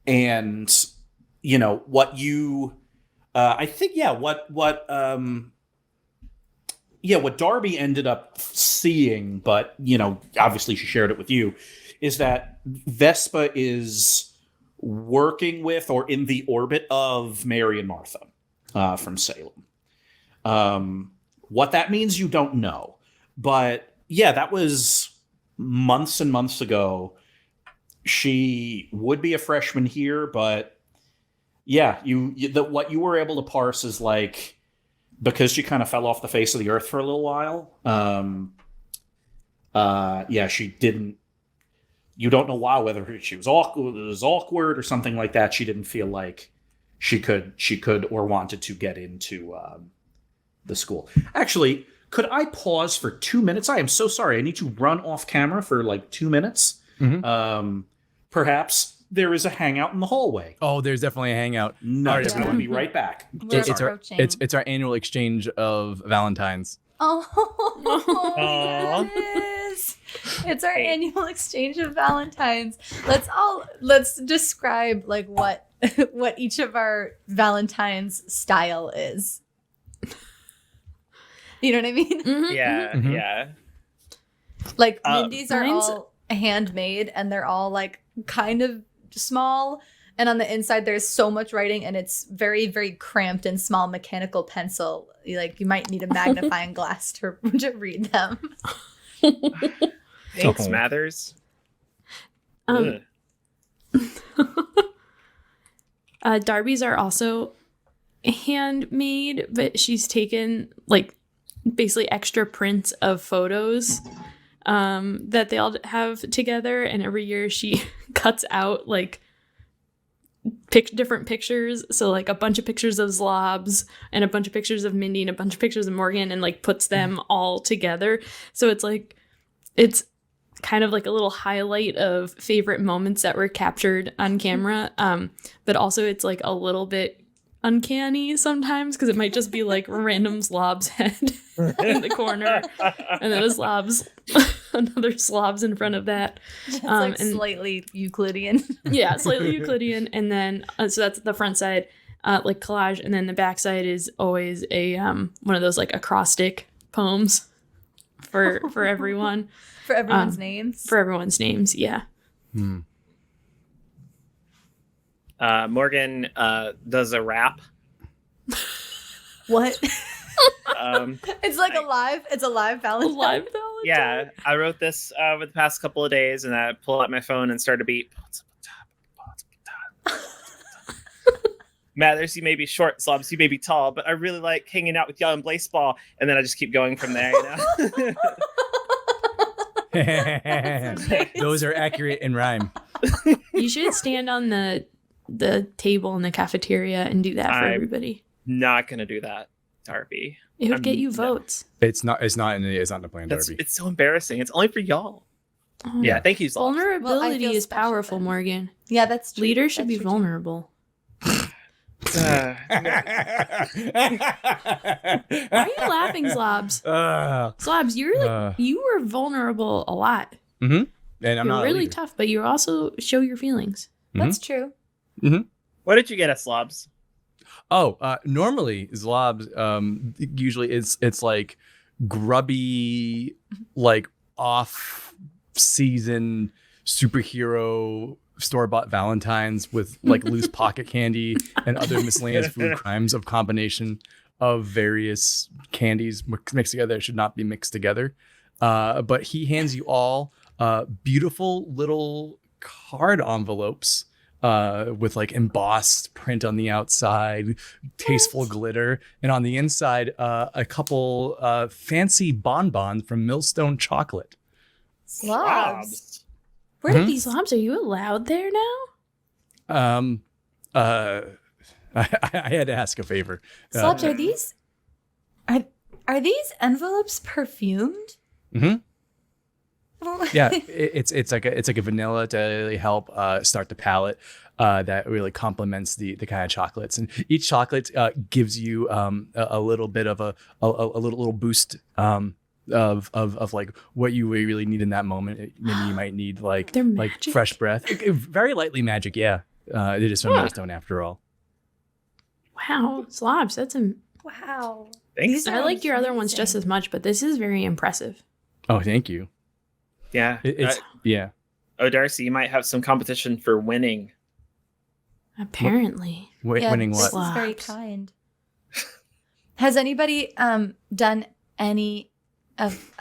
And what you I think what what Darby ended up seeing, but obviously she shared it with you, is that Vespa is working with or in the orbit of Mary and Martha from Salem. What that means, you don't know. But yeah, that was months and months ago. She would be a freshman here, but yeah, what you were able to parse is like, because she kind of fell off the face of the earth for a little while. She didn't. You don't know why, whether she was awkward or something like that. She didn't feel like she could or wanted to get into the school. Actually, could I pause for 2 minutes? I am so sorry. I need to run off camera for like 2 minutes. Mm-hmm. Perhaps there is a hangout in the hallway. Oh, there's definitely a hangout. Nice. I'm going to be right back. It's our annual exchange of Valentines. Oh, it is. It's our annual exchange of Valentines. Let's describe like what each of our Valentines style is. You know what I mean? Mm-hmm. Yeah, Mhm. yeah. Like Mindy's are mine's- all handmade and they're all like kind of small. And on the inside, there's so much writing, and it's very, very cramped and small mechanical pencil. Like you might need a magnifying glass to read them. Thanks, Mathers. Darby's are also handmade, but she's taken like basically extra prints of photos that they all have together, and every year she cuts out like different pictures, so like a bunch of pictures of Zlobs and a bunch of pictures of Mindy and a bunch of pictures of Morgan, and like puts them all together. So it's kind of like a little highlight of favorite moments that were captured on camera, but also it's like a little bit uncanny sometimes because it might just be like random Zlob's head in the corner and then another Zlobs in front of that. It's like slightly Euclidean. Yeah, slightly Euclidean. And then so that's the front side, like collage, and then the back side is always a one of those like acrostic poems for everyone. For everyone's names. For everyone's names, yeah. Morgan does a rap. What? It's like I- a live Valentine. Live Valentine. Yeah, I wrote this over the past couple of days, and I pulled out my phone and started a beat. Mathers, you may be short, Zlobs, you may be tall, but I really like hanging out with y'all in Blaseball, and then I just keep going from there, Those are accurate in rhyme. You should stand on the table in the cafeteria and do that for everybody. Not gonna do that, Darby. It would get you votes. It's not in the plan, Darby. It's so embarrassing. It's only for y'all. Oh. Yeah, thank you, Zlobs. Vulnerability is special powerful, then. Morgan. Yeah, that's true. Leaders should That's be true. vulnerable. Uh, Why are you laughing, Zlobs? Zlobs, you were vulnerable a lot. And I'm You're not really tough, but you also show your feelings. That's true. what did you get us, Zlobs? Normally Zlobs, usually it's like grubby, like off-season superhero store-bought Valentines with like loose pocket candy and other miscellaneous food crimes of combination of various candies mixed together. It should not be mixed together. But he hands you all beautiful little card envelopes with like embossed print on the outside, tasteful glitter, and on the inside a couple fancy bonbons from Millstone Chocolate. Slobs. Where did these Zlobs? Are you allowed there now? I had to ask a favor. Slobs, are these envelopes perfumed? Mhm. Yeah, it's like a vanilla to really help start the palate that really complements the kind of chocolates, and each chocolate gives you a little bit of a little boost of like what you really need in that moment. Maybe you might need like fresh breath, very lightly magic. Yeah, it is from Millstone after all. Wow, Zlobs, that's Wow. Thanks. These I like your other ones amazing. just as much, but this is very impressive. Oh, thank you. Yeah. It's yeah. Oh, Darcy, you might have some competition for winning. Apparently. Winning This what? is very Zlobs. kind. Has anybody done any of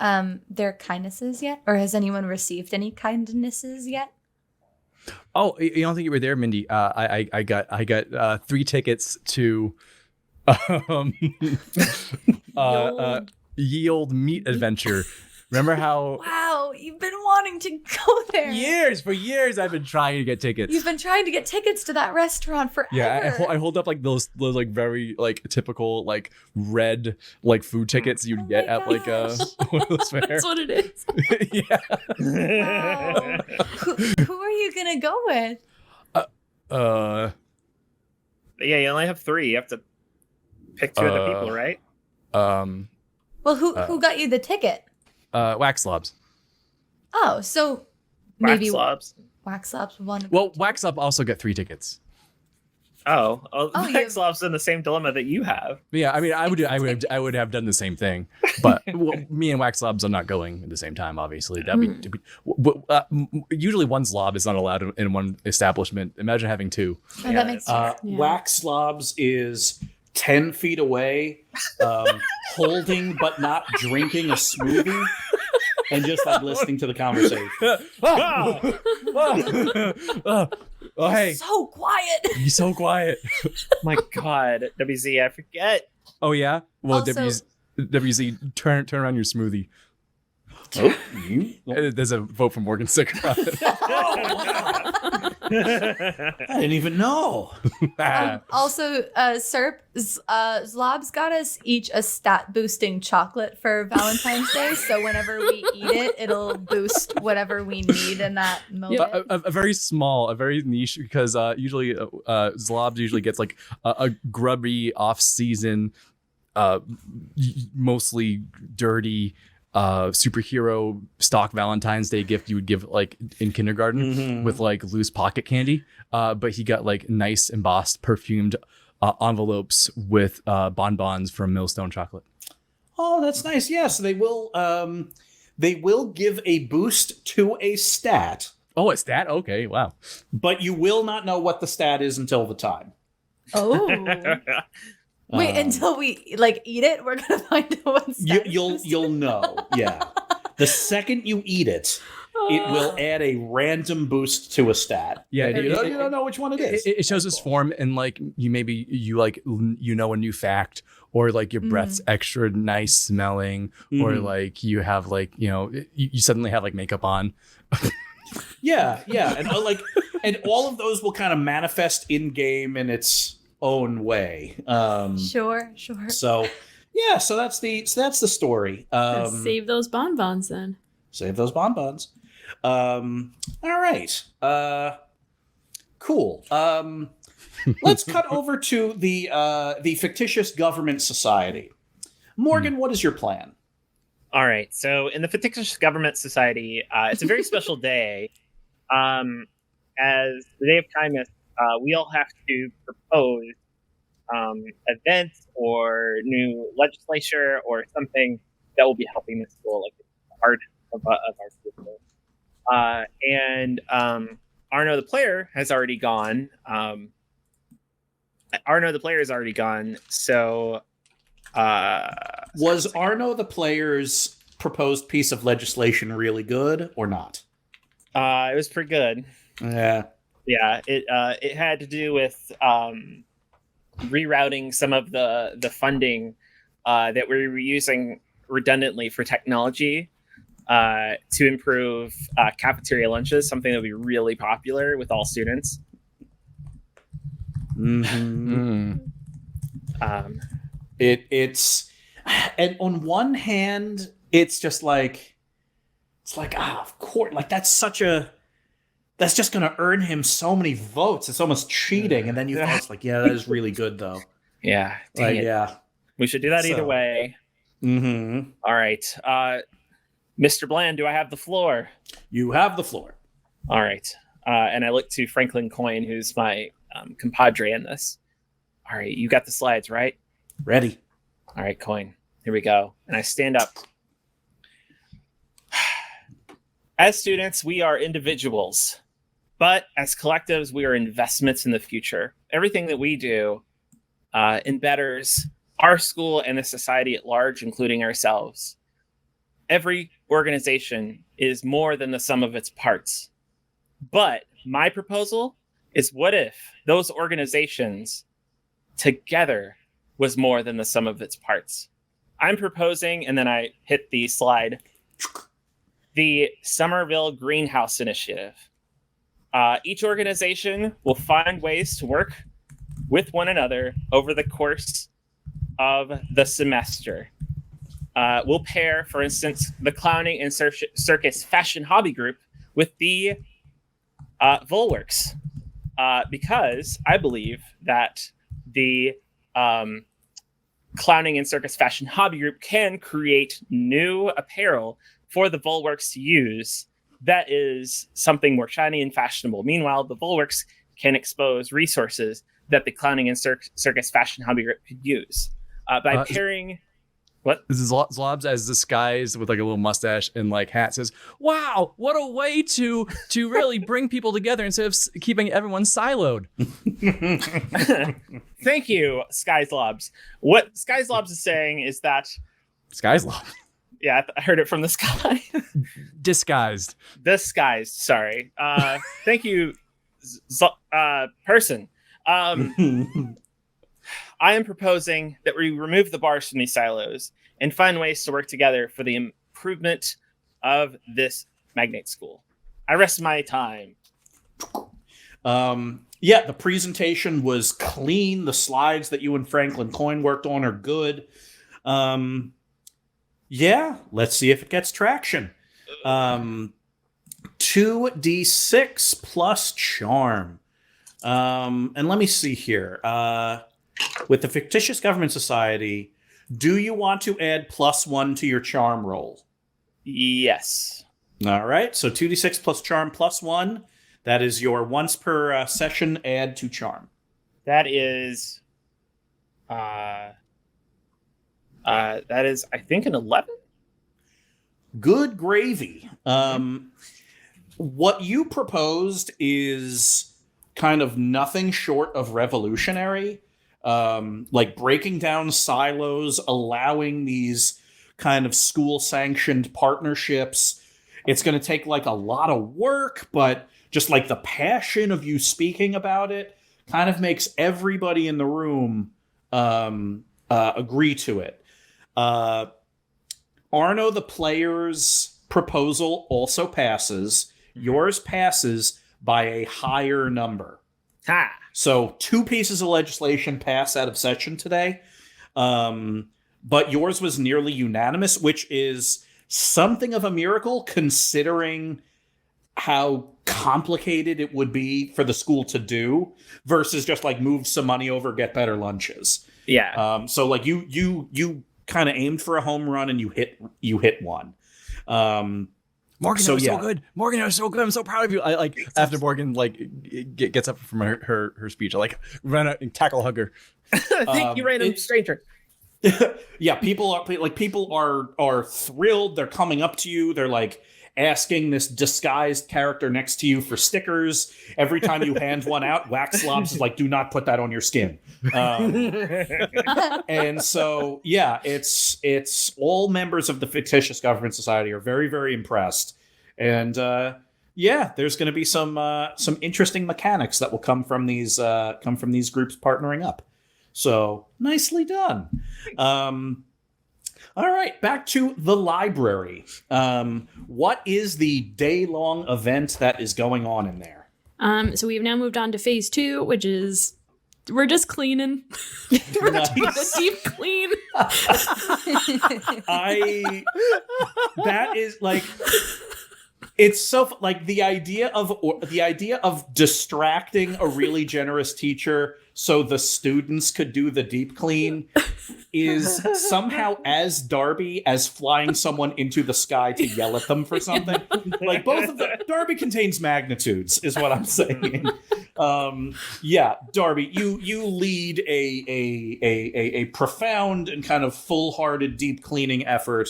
their kindnesses yet, or has anyone received any kindnesses yet? Oh, you don't think you were there, Mindy? I got 3 tickets to Ye Olde Meat Adventure. Remember how Wow, you've been wanting to go there. for years I've been trying to get tickets. You've been trying to get tickets to that restaurant forever. Yeah, I hold up like those like very like typical like red like food tickets you'd get my at like gosh. one of those fairs. That's what it is. Yeah. Wow. who are you gonna go with? Yeah, you only have 3. You have to pick 2 other people, right? Well, who got you the ticket? Wax Zlobs. Oh, so maybe Wax Zlobs. Wax Zlobs won. Well, Wax Zlob also got 3 tickets. Oh, you- Wax Zlobs in the same dilemma that you have. Yeah, I mean, I would have done the same thing, but me and Wax Zlobs are not going at the same time. Obviously, usually one Zlob is not allowed in one establishment. Imagine having 2. Oh, that makes sense. Yeah. Wax Slobs is 10 feet away, holding but not drinking a smoothie, and just like listening to the conversation. Oh, hey, So quiet. you're so quiet. My God, WZ, I forget. Oh yeah. Well, Also- WZ, turn around your smoothie. Oh, you? There's a vote for Morgan Sicker on it. I didn't even know. Also, Zlobs got us each a stat boosting chocolate for Valentine's Day. So whenever we eat it, it'll boost whatever we need in that moment. a very small, a very niche, because usually Zlobs usually gets like a grubby off-season, mostly dirty superhero stock Valentine's Day gift you would give like in kindergarten with like loose pocket candy. But he got like nice embossed perfumed envelopes with bonbons from Millstone Chocolate. Oh, that's nice. Yes, they will give a boost to a stat, Oh, it's that? Okay, wow. but you will not know what the stat is until the time. Oh. Wait, until we like eat it, we're gonna find out what stat You'll know. Yeah. The second you eat it, it will add a random boost to a stat. Yeah, And you don't know which one it is. It shows its form, and like you know a new fact, or like your breath's extra nice smelling, or like you have like you suddenly have like makeup on. Yeah, and and all of those will kind of manifest in game in its own way. Sure. So yeah, so that's the story. Save those bonbons then. Save those bonbons. All right. Cool. Let's cut over to the fictitious government society. Morgan, what is your plan? All right. So in the fictitious government society, it's a very special day. As the Day of Kindness, we all have to propose events or new legislature or something that will be helping the school, like the heart of our school. And Arno the player has already gone. So Was Arno the player's proposed piece of legislation really good or not? it was pretty good. Yeah. Yeah, it had to do with rerouting some of the funding that we were using redundantly for technology to improve cafeteria lunches, something that would be really popular with all students. It's and on one hand, it's just like of course, like that's just gonna earn him so many votes. It's almost cheating, and then you thought it's like, yeah, that is really good though. Yeah, dang it. Yeah. We should do that either So- way. Mm-hmm. All right, Mr. Bland, do I have the floor? You have the floor. All right, and I look to Franklin Coyne, who's my compadre in this. All right, you got the slides, right? Ready. All right, coin. Here we go. And I stand up. As students, we are individuals, but as collectives, we are investments in the future. Everything that we do embetters our school and the society at large, including ourselves. Every organization is more than the sum of its parts. But my proposal is, what if those organizations together was more than the sum of its parts? I'm proposing, and then I hit the slide, the Somerville Greenhouse Initiative. Each organization will find ways to work with one another over the course of the semester. We'll pair, for instance, the Clowning and Circus Fashion Hobby Group with the Volworks, because I believe that the Clowning and Circus Fashion Hobby Group can create new apparel for the Volworks to use that is something more shiny and fashionable. Meanwhile, the Volworks can expose resources that the Clowning and Circus Fashion Hobby Group could use. By pairing... What? This is Zlobs as disguised with like a little mustache and like hat says, "Wow, what a way to really bring people together instead of keeping everyone siloed." Thank you, Sky Zlobs. What Sky Zlobs is saying is that Zlobs. Yeah, I heard it from the sky. Disguised. Disguised. Sorry. Thank you, person. I am proposing that we remove the bars from these silos and find ways to work together for the improvement of this magnate school. I rest my time. Yeah, the presentation was clean. The slides that you and Franklin Coin worked on are good. Yeah, let's see if it gets traction. 2d6 plus charm. And let me see here. With the Fictitious Government Society, do you want to add +1 to your charm roll? Yes. All right, so 2d6 plus charm +1. That is your once per session add to charm. That is, I think, an 11. Good gravy. What you proposed is kind of nothing short of revolutionary. Like breaking down silos, allowing these kind of school-sanctioned partnerships. It's going to take like a lot of work, but just like the passion of you speaking about it kind of makes everybody in the room agree to it. Arno, the player's proposal also passes. Yours passes by a higher number. Ha! So 2 pieces of legislation pass out of session today. But yours was nearly unanimous, which is something of a miracle considering how complicated it would be for the school to do versus just like move some money over, get better lunches. Yeah. So like you kind of aimed for a home run and you hit one. Morgan, that was so good. Morgan, that was so good. I'm so proud of you. I like after Morgan like gets up from her speech, I like run out and tackle hug her. Thank you, random stranger. Yeah, people are thrilled. They're coming up to you. They're like asking this disguised character next to you for stickers. Every time you hand one out, Wax Zlobs is like, "Do not put that on your skin." And so, yeah, it's all members of the Fictitious Government Society are very, very impressed. And yeah, there's going to be some interesting mechanics that will come from these groups partnering up. So nicely done. All right, back to the library. What is the day-long event that is going on in there? So we've now moved on to phase 2, which is we're just cleaning. We're doing a deep clean. That is like It's so like the idea of distracting a really generous teacher so the students could do the deep clean is somehow as Darby as flying someone into the sky to yell at them for something. Like both of them, Darby contains magnitudes, is what I'm saying. Yeah, Darby, you lead a profound and kind of full-hearted deep cleaning effort.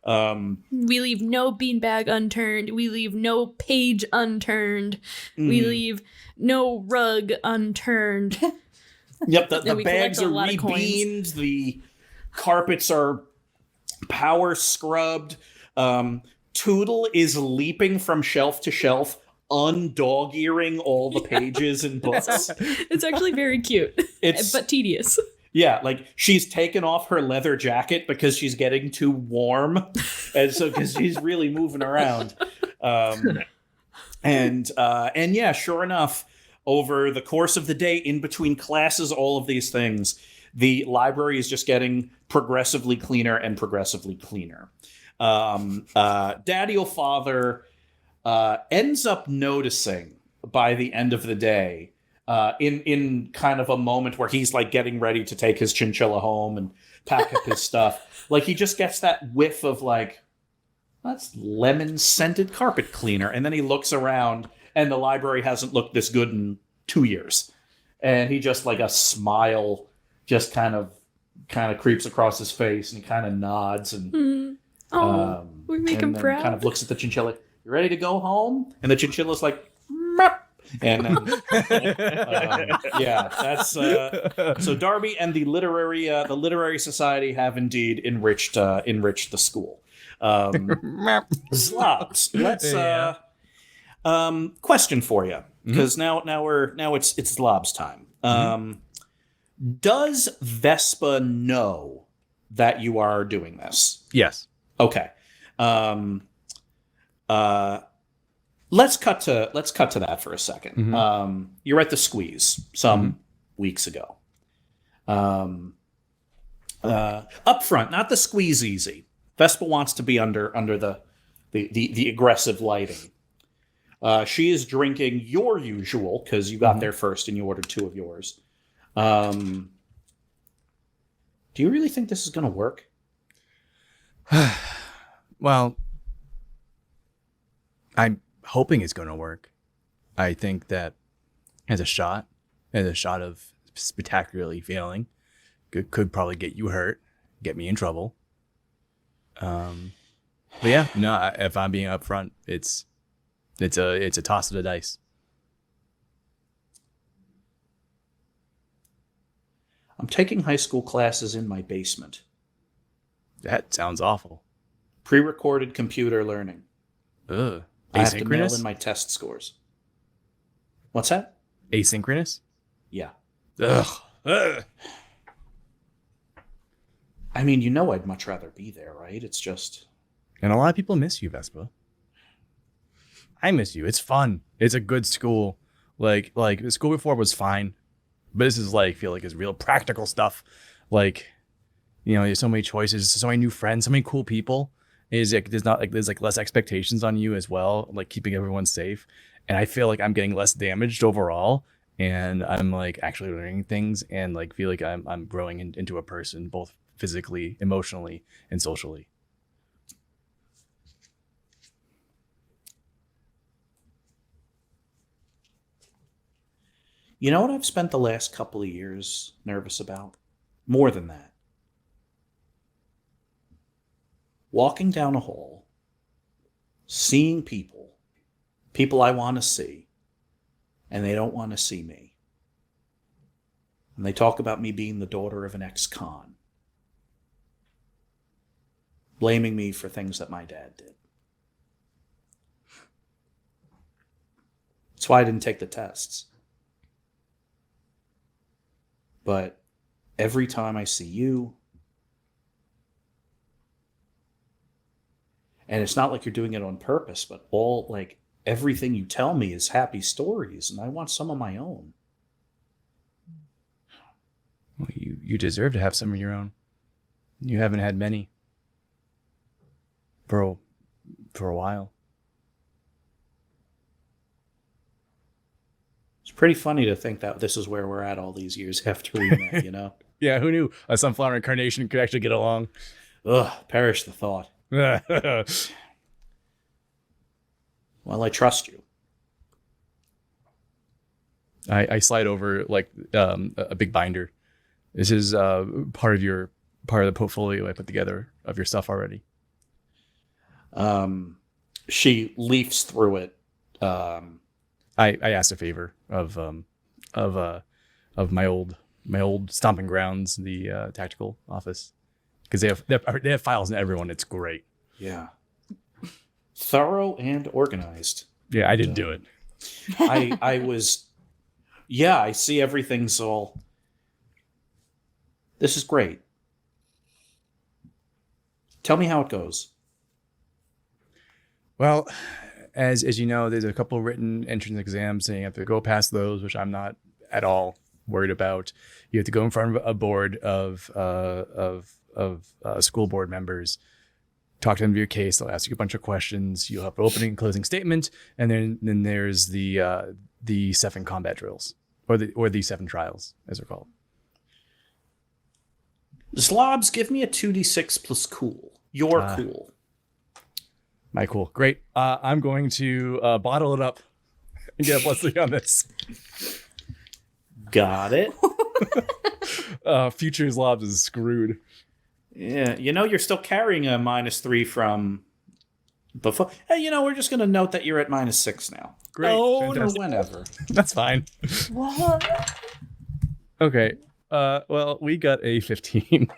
We leave no beanbag unturned. We leave no page unturned. We leave no rug unturned. Yep, the bags are rebeamed. The carpets are power scrubbed. Tootle is leaping from shelf to shelf, undog-earing all the pages and books. It's actually very cute, but tedious. Yeah, like she's taken off her leather jacket because she's getting too warm, and so because she's really moving around. And yeah, sure enough, over the course of the day, in between classes, all of these things, the library is just getting progressively cleaner and progressively cleaner. Daddy or Father ends up noticing by the end of the day, in kind of a moment where he's like getting ready to take his chinchilla home and pack up his stuff, like he just gets that whiff of like, that's lemon scented carpet cleaner, and then he looks around and the library hasn't looked this good in 2 years, and he just like a smile just kind of creeps across his face, and he kind of nods and we make him proud. Kind of looks at the chinchilla. You ready to go home? And the chinchilla's like, Mop. And yeah, that's so Darby and the literary society have indeed enriched the school. Zlobs, let's question for you, because now it's Zlobs time. Does Vespa know that you are doing this? Yes. Okay. Let's cut to that for a second. You're at the Squeeze some weeks ago. Up front, not the Squeeze Easy. Vespa wants to be under the aggressive lighting. She is drinking your usual, because you got there first and you ordered 2 of yours. Do you really think this is going to work? Well, I'm hoping it's going to work. I think that has a shot of spectacularly failing. Could probably get you hurt, get me in trouble. But yeah, no. If I'm being upfront, it's a toss of the dice. I'm taking high school classes in my basement. That sounds awful. Pre-recorded computer learning. Ugh. I have to mail Asynchronous? in my test scores. What's that? Asynchronous? Yeah. Ugh. Ugh. I mean, I'd much rather be there, right? It's just... And a lot of people miss you, Vespa. I miss you. It's fun. It's a good school. Like the school before was fine, but this is like, feel like it's real practical stuff. Like, there's so many choices, so many new friends, so many cool people. There's less expectations on you as well, like keeping everyone safe. And I feel like I'm getting less damaged overall, and I'm like actually learning things, and like feel like I'm growing into a person, both physically, emotionally, and socially. You know what I've spent the last couple of years nervous about? More than that. Walking down a hall, seeing people I want to see, and they don't want to see me. And they talk about me being the daughter of an ex-con, blaming me for things that my dad did. That's why I didn't take the tests. But every time I see you, and it's not like you're doing it on purpose, but everything you tell me is happy stories, and I want some of my own. Well, you deserve to have some of your own. You haven't had many for a while. pretty funny to think that this is where we're at all these years after we met, you know? Yeah, who knew a sunflower and carnation could actually get along? Ugh, perish the thought. Well, I trust you. I slide over like a big binder. This is part of the portfolio I put together of your stuff already. She leafs through it. I asked a favor of my old stomping grounds, the tactical office, because they have files in everyone. It's great. Yeah. Thorough and organized. Yeah, I didn't do it. I was. Yeah, I see everything's all. This is great. Tell me how it goes. Well, as you know, there's a couple written entrance exams, and you have to go past those, which I'm not at all worried about. You have to go in front of a board of school board members, talk to them of your case. They'll ask you a bunch of questions. You'll have an opening and closing statement, and then there's the 7 combat drills, or the 7 trials, as they're called. Zlobs, give me a 2d6 plus cool. You're cool. My cool. Great. I'm going to bottle it up and get a +3 on this. Got it. Future Zlobs is screwed. Yeah, you're still carrying a -3 from before. Hey, we're just going to note that you're at -6 now. Great. Or Fantastic. whenever. That's fine. What? Okay. Well, we got a 15.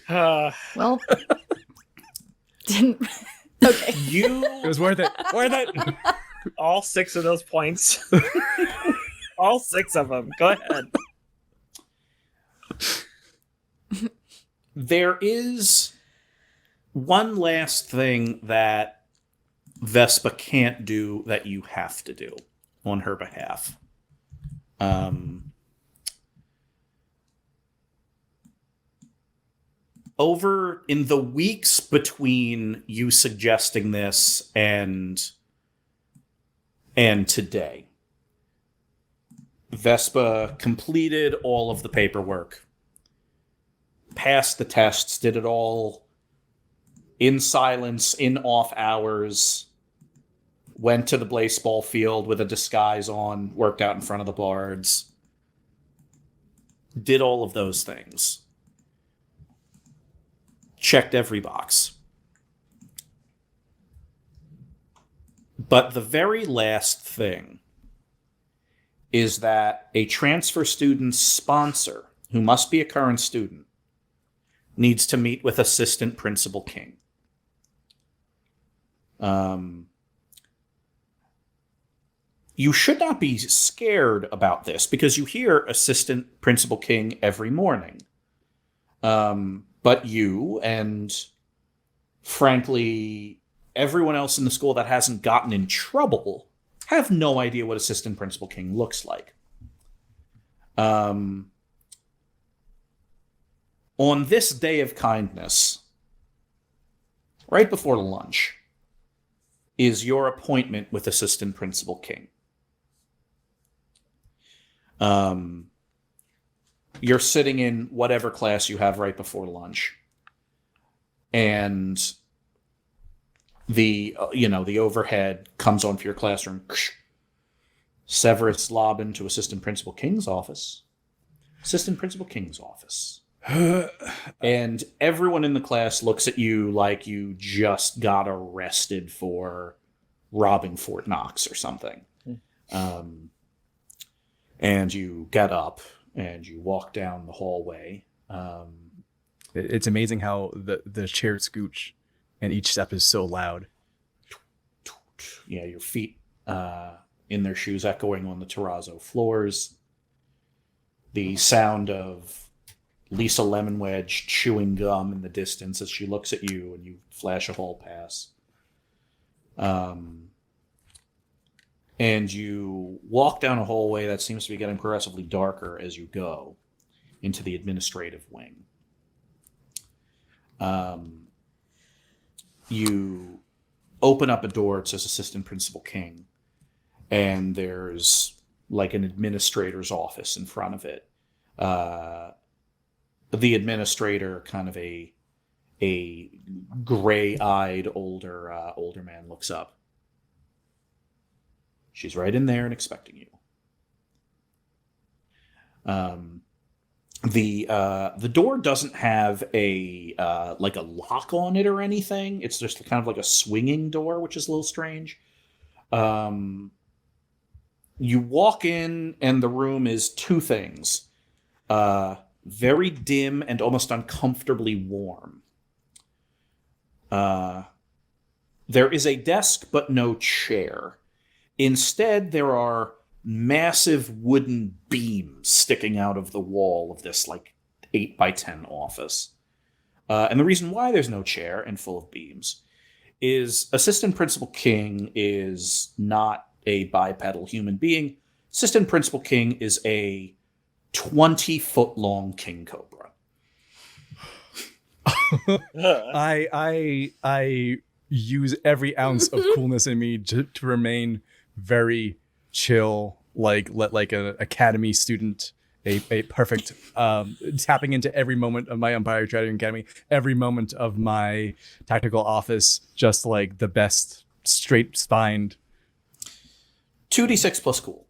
Well, didn't. Okay. It was worth it. Worth it. All 6 of those points. All 6 of them. Go ahead. There is one last thing that Vespa can't do that you have to do on her behalf. Over in the weeks between you suggesting this and today, Vespa completed all of the paperwork, passed the tests, did it all in silence, in off hours, went to the Blaseball field with a disguise on, worked out in front of the bards, did all of those things. Checked every box. But the very last thing is that a transfer student's sponsor, who must be a current student, needs to meet with Assistant Principal King. You should not be scared about this because you hear Assistant Principal King every morning. But you and, frankly, everyone else in the school that hasn't gotten in trouble have no idea what Assistant Principal King looks like. On this day of kindness, right before lunch, is your appointment with Assistant Principal King. You're sitting in whatever class you have right before lunch. And the overhead comes on for your classroom. Severus Lobbin to Assistant Principal King's office. Assistant Principal King's office. And everyone in the class looks at you like you just got arrested for robbing Fort Knox or something. And you get up and you walk down the hallway. It's amazing how the chairs scooch and each step is so loud. Yeah, your feet in their shoes echoing on the terrazzo floors. The sound of Lisa Lemonwedge chewing gum in the distance as she looks at you and you flash a hall pass. And you walk down a hallway that seems to be getting progressively darker as you go into the administrative wing. You open up a door. It says Assistant Principal King. and there's like an administrator's office in front of it. The administrator, kind of a gray-eyed older man, looks up. She's right in there and expecting you. The door doesn't have a like a lock on it or anything. It's just kind of like a swinging door, which is a little strange. You walk in, and the room is two things. Very dim and almost uncomfortably warm. There is a desk, but no chair. Instead, there are massive wooden beams sticking out of the wall of this, like, 8x10 office. And the reason why there's no chair and full of beams is Assistant Principal King is not a bipedal human being. Assistant Principal King is a 20-foot-long king cobra. I use every ounce of coolness in me to remain very chill, like an academy student, a perfect tapping into every moment of my Empire Trading Academy, every moment of my tactical office, just like the best straight spined. 2d6 plus cool.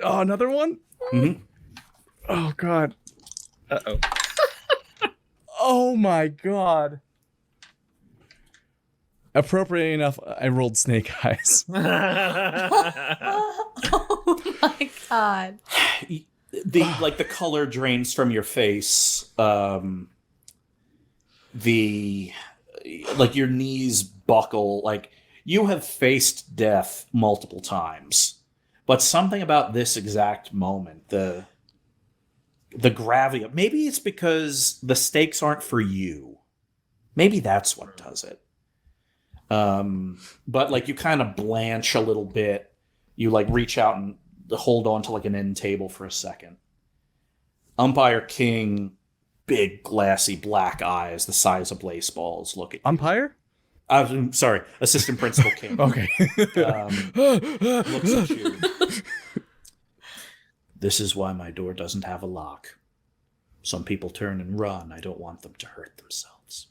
Oh, another one? Mm-hmm. Oh god. Uh-oh. Oh my god. Appropriate enough, I rolled snake eyes. Oh my god. The color drains from your face. Your knees buckle. Like, you have faced death multiple times, but something about this exact moment, the gravity. Maybe it's because the stakes aren't for you. Maybe that's what does it. But like, you kind of blanch a little bit. You like reach out and hold on to like an end table for a second. Umpire King, big glassy black eyes the size of baseballs, look at you. Umpire? I'm sorry, Assistant Principal King. Okay. Looks at you. This is why my door doesn't have a lock. Some people turn and run. I don't want them to hurt themselves.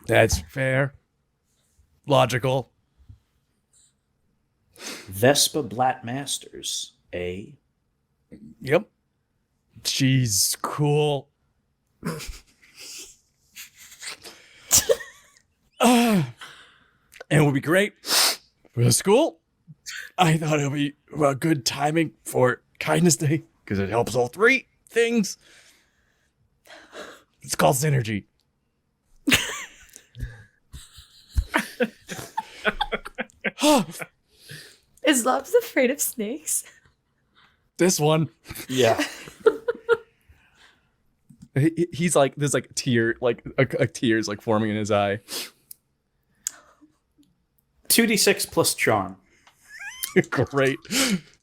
That's fair. Logical. Vespa Blattmasters, eh? Yep. She's cool. And it would be great for the school. I thought it would be good timing for Kindness Day because it helps all three things. It's called synergy. Is Zlobs afraid of snakes? This one. Yeah. He's like, there's like tear, like a tear's like forming in his eye. 2d6 plus charm. Great.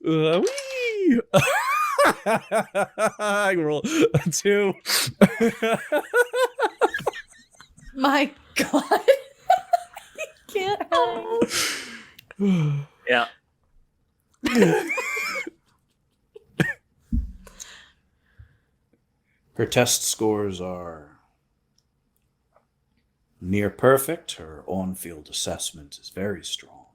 Whee! I roll a 2. My god. I can't hide. Yeah. Her test scores are near perfect. Her on-field assessment is very strong.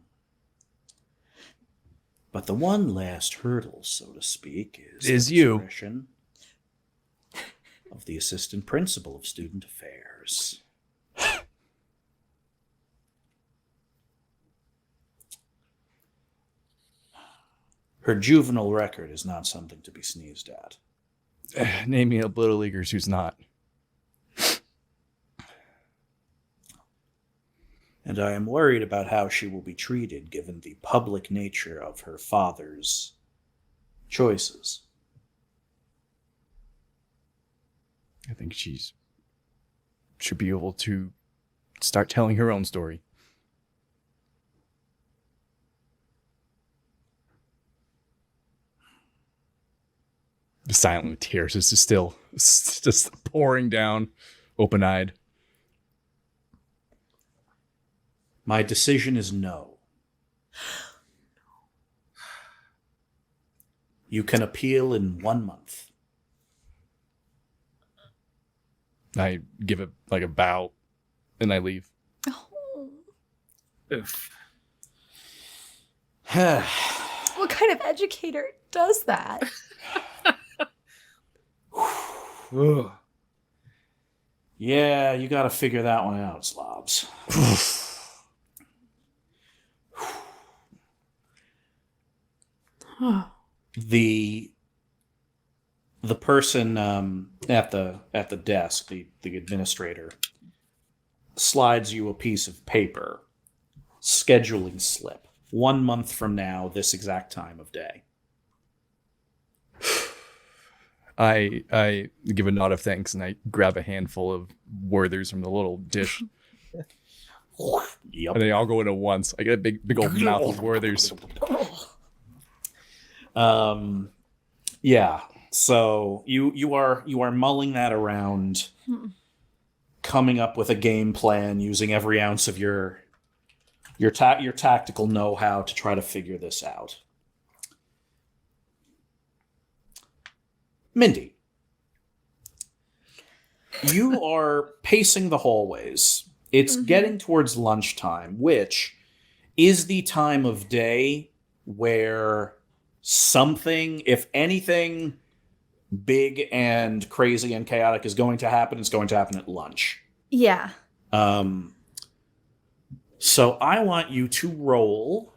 But the one last hurdle, so to speak, is the you. discretion of the assistant principal of student affairs. Her juvenile record is not something to be sneezed at. Name me a Blittle Leaguers who's not. And I am worried about how she will be treated given the public nature of her father's choices. I think should be able to start telling her own story. The silent with tears is just pouring down, open-eyed. My decision is no. You can appeal in 1 month. I give it like a bow, and I leave. Oof. What kind of educator does that? Yeah, you got to figure that one out, Zlobs. The person at the desk, the administrator, slides you a piece of paper, scheduling slip. 1 month from now, this exact time of day. I give a nod of thanks, and I grab a handful of Werthers from the little dish. Yep. And they all go in at once. I get a big old mouth of Werthers. Yeah. So you are mulling that around, coming up with a game plan using every ounce of your tactical know-how to try to figure this out. Mindy, you are pacing the hallways. It's getting towards lunchtime, which is the time of day where something, if anything big and crazy and chaotic is going to happen, it's going to happen at lunch. Yeah. So I want you to roll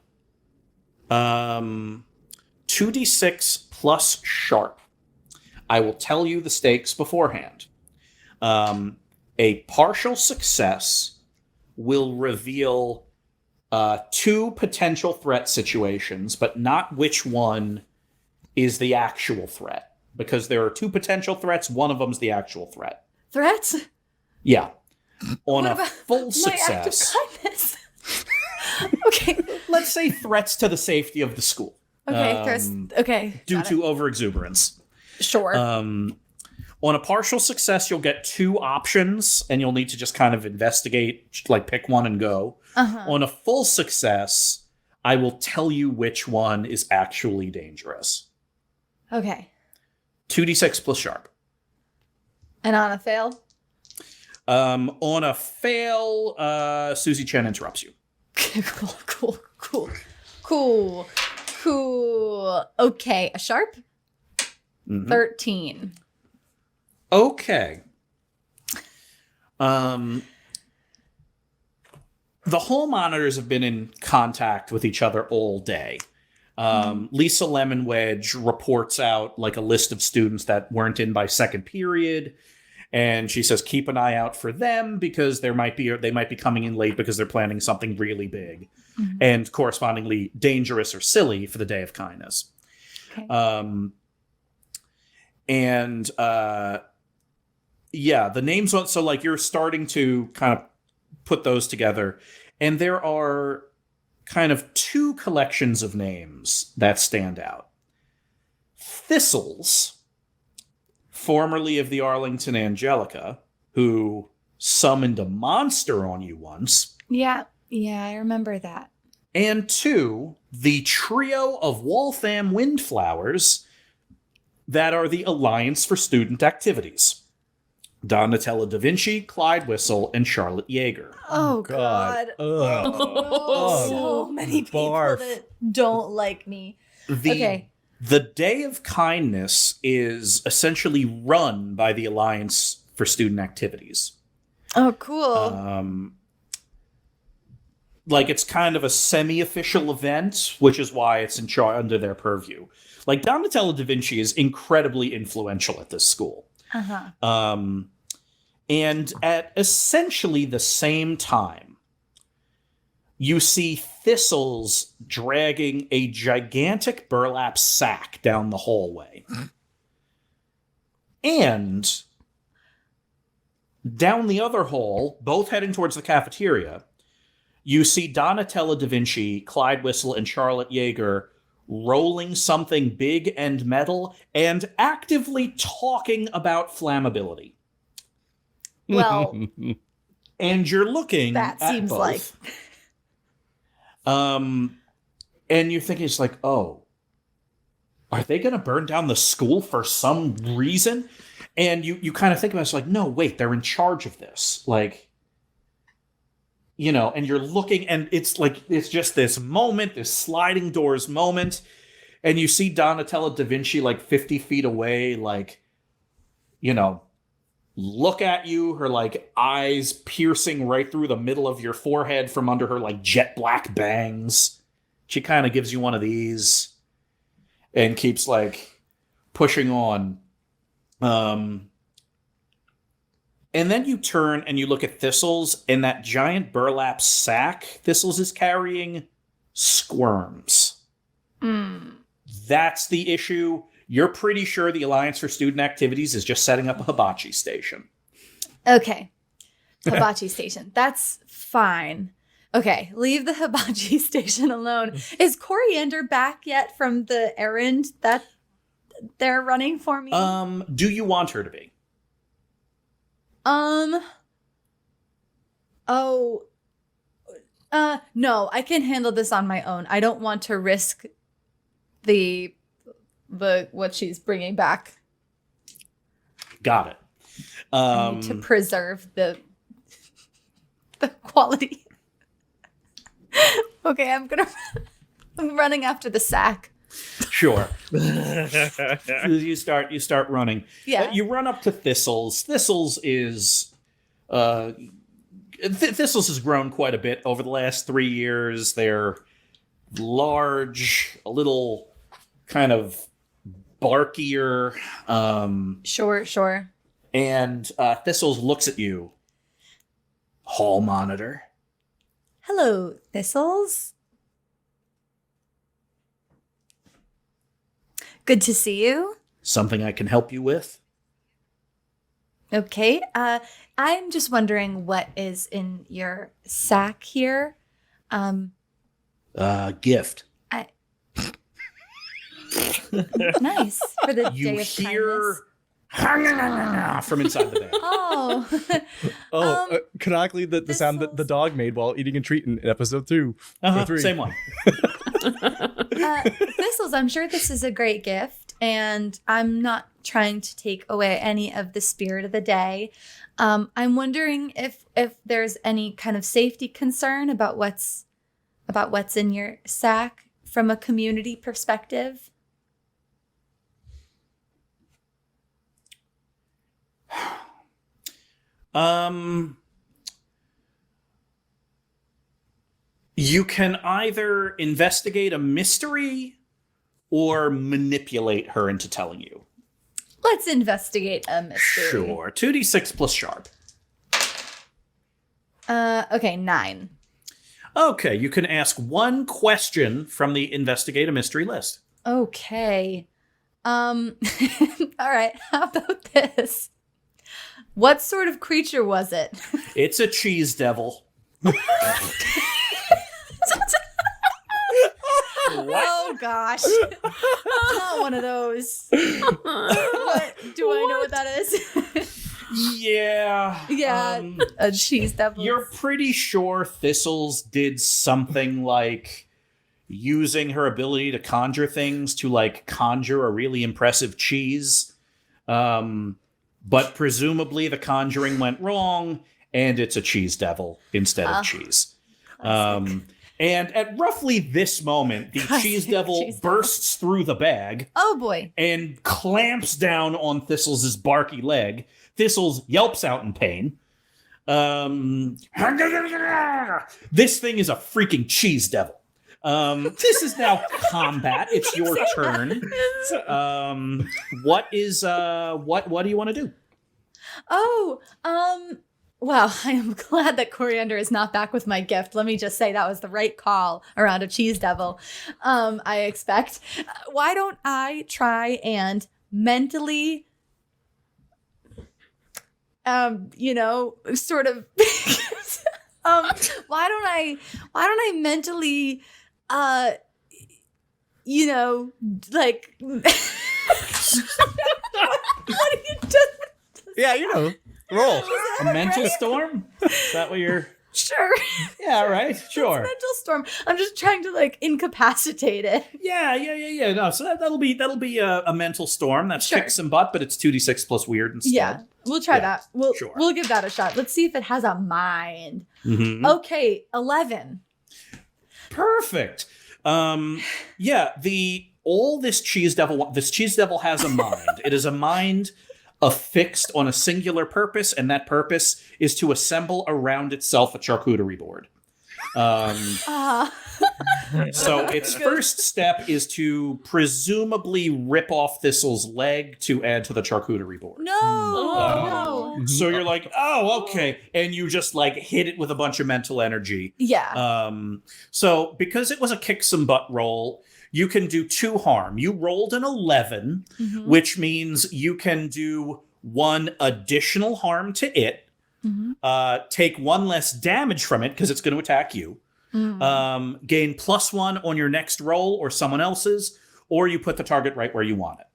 2d6 plus sharp. I will tell you the stakes beforehand. A partial success will reveal 2 potential threat situations, but not which one is the actual threat. Because there are 2 potential threats, one of them's the actual threat. Threats? Yeah. On What a about full my act of success. kindness. Okay. Let's say threats to the safety of the school. Okay, Chris. Okay. Due got to overexuberance. it. Sure. On a partial success, you'll get 2 options, and you'll need to just kind of investigate, like pick one and go. On a full success, I will tell you which one is actually dangerous. Okay. 2d6 plus sharp. And on a fail? On a fail, Susie Chen interrupts you. Cool. Okay, a sharp? 13. Okay. The hall monitors have been in contact with each other all day. Lisa Lemonwedge reports out like a list of students that weren't in by second period, and she says keep an eye out for them because they might be coming in late because they're planning something really big and correspondingly dangerous or silly for the Day of Kindness. Okay. Yeah, the names. So like you're starting to kind of put those together, and there are kind of 2 collections of names that stand out. Thistles, formerly of the Arlington Angelica, who summoned a monster on you once. Yeah, I remember that. And 2, the trio of Waltham Windflowers that are the Alliance for Student Activities. Donatella Da Vinci, Clyde Whistle, and Charlotte Yeager. Oh, God. So many people that don't like me. Okay. The Day of Kindness is essentially run by the Alliance for Student Activities. Oh, cool. Like it's kind of a semi-official event, which is why it's under their purview. Like Donatella Da Vinci is incredibly influential at this school. And at essentially the same time, you see Thistles dragging a gigantic burlap sack down the hallway. And down the other hall, both heading towards the cafeteria, you see Donatella Da Vinci, Clyde Whistle, and Charlotte Yeager rolling something big and metal and actively talking about flammability. Well, and you're looking that at seems both. like. And you're thinking, it's like, oh, are they going to burn down the school for some reason? And you kind of think about it, it's like, no, wait, they're in charge of this. Like, you know, and you're looking, and it's like, it's just this moment, this sliding doors moment. And you see Donatella da Vinci like 50 feet away, like, you know, look at you, her like eyes piercing right through the middle of your forehead from under her like jet black bangs. She kind of gives you one of these and keeps like pushing on. And then you turn and you look at Thistles, and that giant burlap sack Thistles is carrying squirms. That's the issue. You're pretty sure the Alliance for Student Activities is just setting up a hibachi station. Okay. Hibachi station. That's fine. Okay. Leave the hibachi station alone. Is Coriander back yet from the errand that they're running for me? Do you want her to be? No, I can handle this on my own. I don't want to risk the what she's bringing back. Got it. I need to preserve the quality. Okay, I'm running after the sack. Sure. you start running. Yeah. You run up to Thistles. Thistles is Thistles has grown quite a bit over the last 3 years. They're large, a little kind of barkier. Sure. And Thistles looks at you. Hall monitor. Hello, Thistles. Good to see you. Something I can help you with? Okay. I'm just wondering what is in your sack here. Gift. Nice for the You day of hear kindness. from inside the bag. Oh, canonically, the sound that the dog made while eating a treat in episode 2 or 3. Same one. Thistles, I'm sure this is a great gift, and I'm not trying to take away any of the spirit of the day. I'm wondering if there's any kind of safety concern about what's in your sack from a community perspective. You can either investigate a mystery or manipulate her into telling you. Let's investigate a mystery. Sure. 2d6 plus sharp. Okay, 9. Okay, you can ask one question from the investigate a mystery list. Okay. All right, how about this? What sort of creature was it? It's a cheese devil. Oh gosh. Not one of those. What? Do I know what that is? Yeah. Yeah, a cheese devil. You're pretty sure Thistles did something like using her ability to conjure things to like conjure a really impressive cheese. But presumably the conjuring went wrong and it's a cheese devil instead of cheese. And at roughly this moment, the cheese devil bursts through the bag. Oh boy. And clamps down on Thistles' barky leg. Thistles yelps out in pain. This thing is a freaking cheese devil. This is now combat. It's your turn. What do you want to do? Well, I am glad that Coriander is not back with my gift. Let me just say that was the right call around a cheese devil. I expect. Why don't I try and mentally, sort of. Why don't I mentally, like. What are you doing? Yeah, roll. A mental storm? Is that what you're... Sure. Yeah, right. Sure. Mental storm. I'm just trying to like incapacitate it. Yeah. No, so that'll be a mental storm. That's Sure. kick some butt, but it's 2d6 plus weird instead. Yeah, we'll try that. Sure. We'll give that a shot. Let's see if it has a mind. Mhm. Okay, 11. Perfect. This cheese devil has a mind. It is a mind affixed on a singular purpose, and that purpose is to assemble around itself a charcuterie board. So its first step is to presumably rip off Thistle's leg to add to the charcuterie board. No. So you're like, oh, okay. And you just like hit it with a bunch of mental energy. Yeah. So because it was a kick some butt roll, you can do 2 harm. You rolled an 11, which means you can do 1 additional harm to it, take 1 less damage from it because it's going to attack you, gain +1 on your next roll or someone else's, or you put the target right where you want it.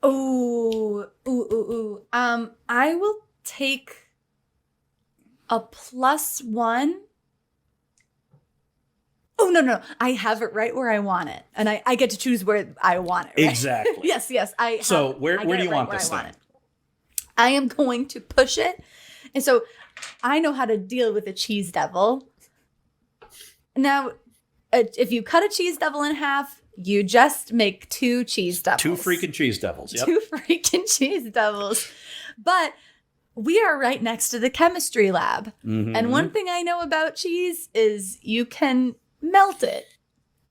Ooh. I will take a +1. Oh, no. I have it right where I want it. And I get to choose where I want it. Right? Exactly. yes. So where do you want this thing? I am going to push it. And so I know how to deal with a cheese devil. Now, if you cut a cheese devil in half, you just make 2 cheese devils. 2 freaking cheese devils. Yep. 2 freaking cheese devils. But we are right next to the chemistry lab. And one thing I know about cheese is you can melt it.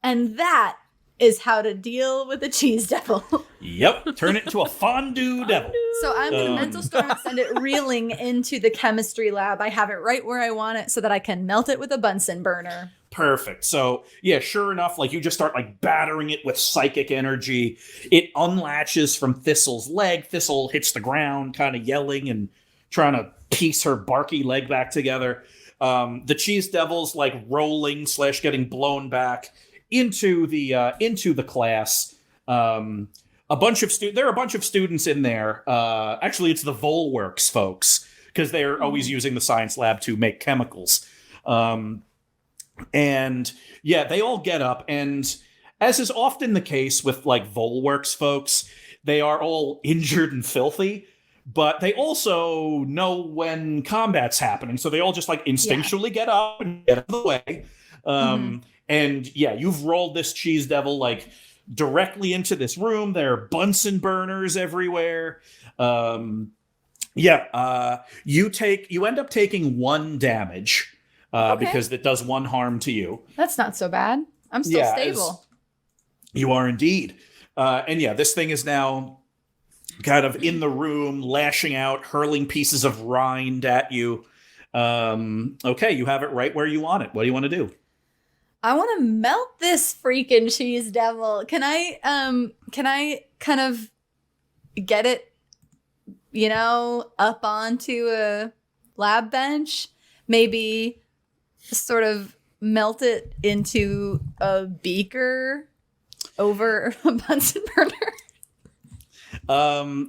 And that is how to deal with a cheese devil. Yep. Turn it into a fondue devil. So I'm going to mental storm and send it reeling into the chemistry lab. I have it right where I want it so that I can melt it with a Bunsen burner. Perfect. So yeah, sure enough, like you just start like battering it with psychic energy. It unlatches from Thistle's leg. Thistle hits the ground, kind of yelling and trying to piece her barky leg back together. The cheese devil's like rolling / getting blown back into the class. There are a bunch of students in there. Actually, it's the Volworks folks because they're always using the science lab to make chemicals. And yeah, they all get up, and as is often the case with like Volworks folks, they are all injured and filthy. But they also know when combat's happening, so they all just like instinctually get up and get out of the way. And yeah, you've rolled this cheese devil like directly into this room. There are Bunsen burners everywhere. You end up taking 1 damage because it does 1 harm to you. That's not so bad. I'm still stable. You are indeed. And yeah, this thing is now kind of in the room, lashing out, hurling pieces of rind at you. Okay, you have it right where you want it. What do you want to do? I want to melt this freaking cheese devil. Can I kind of get it, up onto a lab bench? Maybe sort of melt it into a beaker over a Bunsen burner?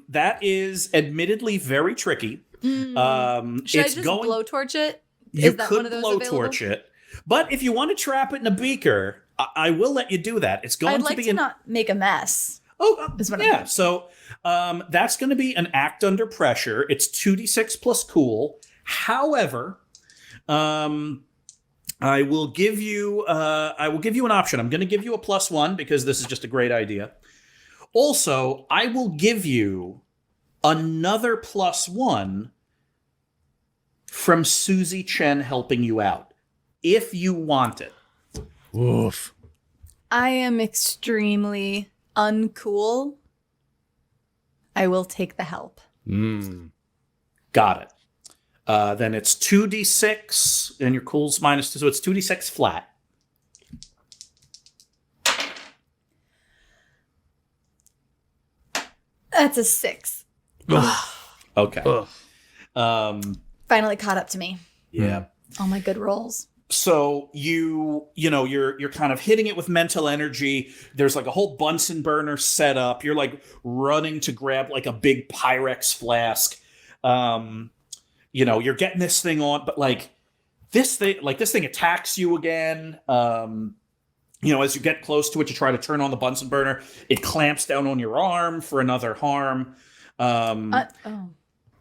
That is admittedly very tricky. Should I just blowtorch it? You Is that could one of those blowtorch it, but if you want to trap it in a beaker, I will let you do that. It's going I'd like to not make a mess. Yeah. So that's going to be an act under pressure. It's 2d6 plus cool. However, I will give you an option. I'm going to give you a +1 because this is just a great idea. Also, I will give you another +1 from Susie Chen helping you out, if you want it. Oof. I am extremely uncool. I will take the help. Got it. Then it's 2d6, and your cool's -2, so it's 2d6 flat. That's a 6. Okay. Finally caught up to me. Yeah. All my good rolls. So you're kind of hitting it with mental energy. There's like a whole Bunsen burner set up. You're like running to grab like a big Pyrex flask. You're getting this thing on, but like this thing attacks you again. As you get close to it, you try to turn on the Bunsen burner. It clamps down on your arm for another harm.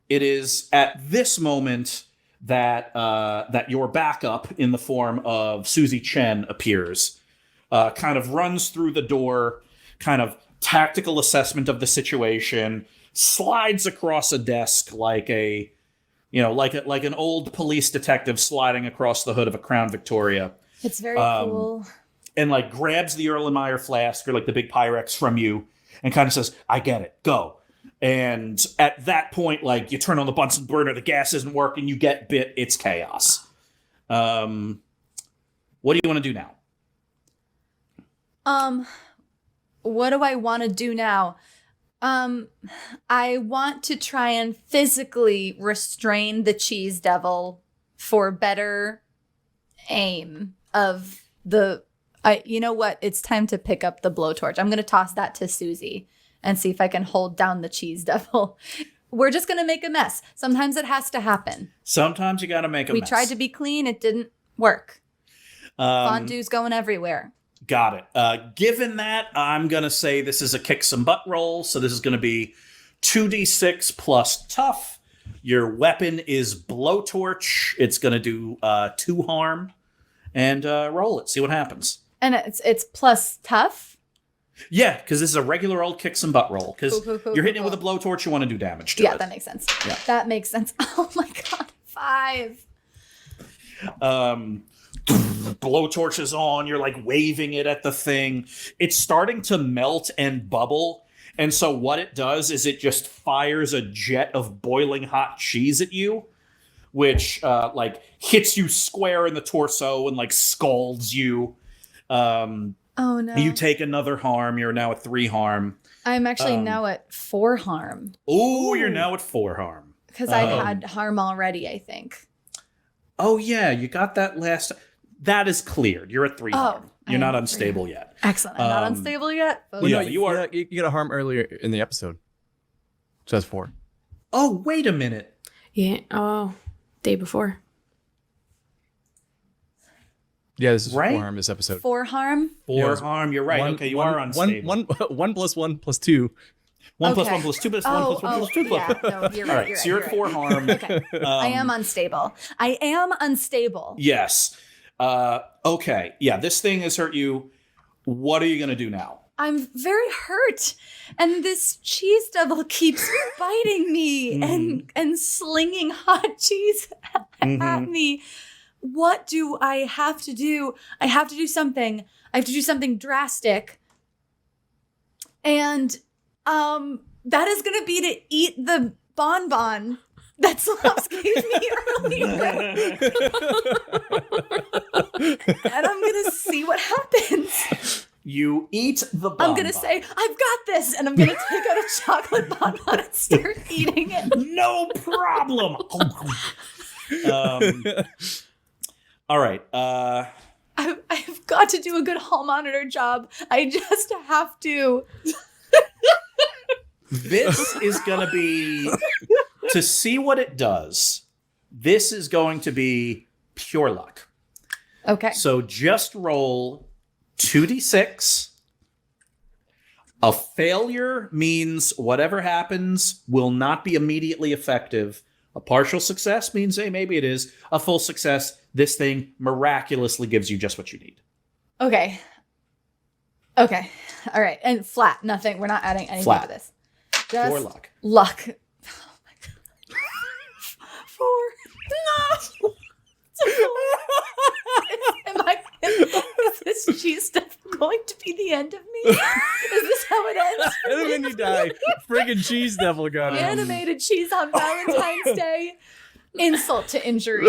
It is at this moment that your backup in the form of Susie Chen appears, kind of runs through the door, kind of tactical assessment of the situation, slides across a desk like an old police detective sliding across the hood of a Crown Victoria. It's very cool. And like grabs the Erlenmeyer flask or like the big Pyrex from you and kind of says, I get it, go. And at that point, like you turn on the Bunsen burner, the gas isn't working, you get bit, it's chaos. What do you want to do now? What do I want to do now? I want to try and physically restrain the cheese devil for better aim of the... you know what? It's time to pick up the blowtorch. I'm going to toss that to Susie and see if I can hold down the cheese devil. We're just going to make a mess. Sometimes it has to happen. Sometimes you got to make a mess. We tried to be clean. It didn't work. Fondue's going everywhere. Got it. Given that, I'm going to say this is a kick some butt roll. So this is going to be 2d6 plus tough. Your weapon is blowtorch. It's going to do 2 harm. And roll it. See what happens. And it's plus tough? Yeah, because this is a regular old kick some butt roll. Because you're hitting it with a blowtorch, you want to do damage to it. Yeah, that makes sense. Yeah. That makes sense. Oh my god, 5. Blowtorch is on. You're like waving it at the thing. It's starting to melt and bubble. And so what it does is it just fires a jet of boiling hot cheese at you, which hits you square in the torso and like scalds you. Oh no. You take another harm. You're now at 3 harm. I'm actually now at 4 harm. Ooh, you're now at 4 harm. Because I had harm already, I think. Oh yeah, you got that last. That is cleared. You're at 3 harm. You're not unstable yet. Excellent. I'm not unstable yet. Well, yeah, you are. You got a harm earlier in the episode. So that's 4. Oh, wait a minute. Yeah. Oh, day before. Yeah, this is right? 4 harm this episode. 4 harm? 4 harm. You're right. Okay, you are unstable. 1 plus 1 plus 2. 1 plus 1 plus 2 plus 1 plus 1 plus 2 plus 1. Yeah, no, you're right. All right, so you're at 4 harm. Okay. I am unstable. Yes. Okay. Yeah, this thing has hurt you. What are you going to do now? I'm very hurt. And this cheese devil keeps biting me and slinging hot cheese at me. What do I have to do? I have to do something. I have to do something drastic. And that is going to be to eat the bonbon that Zlobs gave me earlier. And I'm going to see what happens. You eat the bonbon. I'm going to say, I've got this. And I'm going to take out a chocolate bonbon and start eating it. No problem. All right. I've got to do a good hall monitor job. I just have to. This is going to be, to see what it does, this is going to be pure luck. Okay. So just roll 2d6. A failure means whatever happens will not be immediately effective. A partial success means, hey, maybe it is. A full success, this thing miraculously gives you just what you need. Okay. All right. And flat, nothing. We're not adding anything Flat. to this. Just Pure luck. Luck. Oh my god. 4. No. Is this cheese stuff going to be the end of me? Is this how it ends? And then you die. Friggin' cheese devil got him. Animated cheese on Valentine's Day. Insult to injury.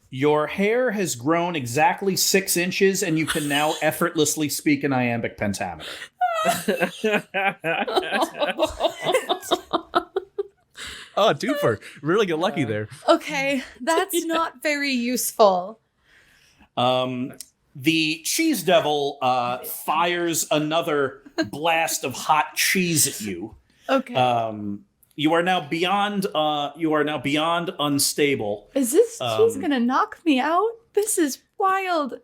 Your hair has grown exactly 6 inches, and you can now effortlessly speak in iambic pentameter. Oh, duper. Really get lucky there. Okay, that's not very useful. The cheese devil fires another blast of hot cheese at you. Okay. You are now beyond. You are now beyond unstable. Is this cheese gonna knock me out? This is wild.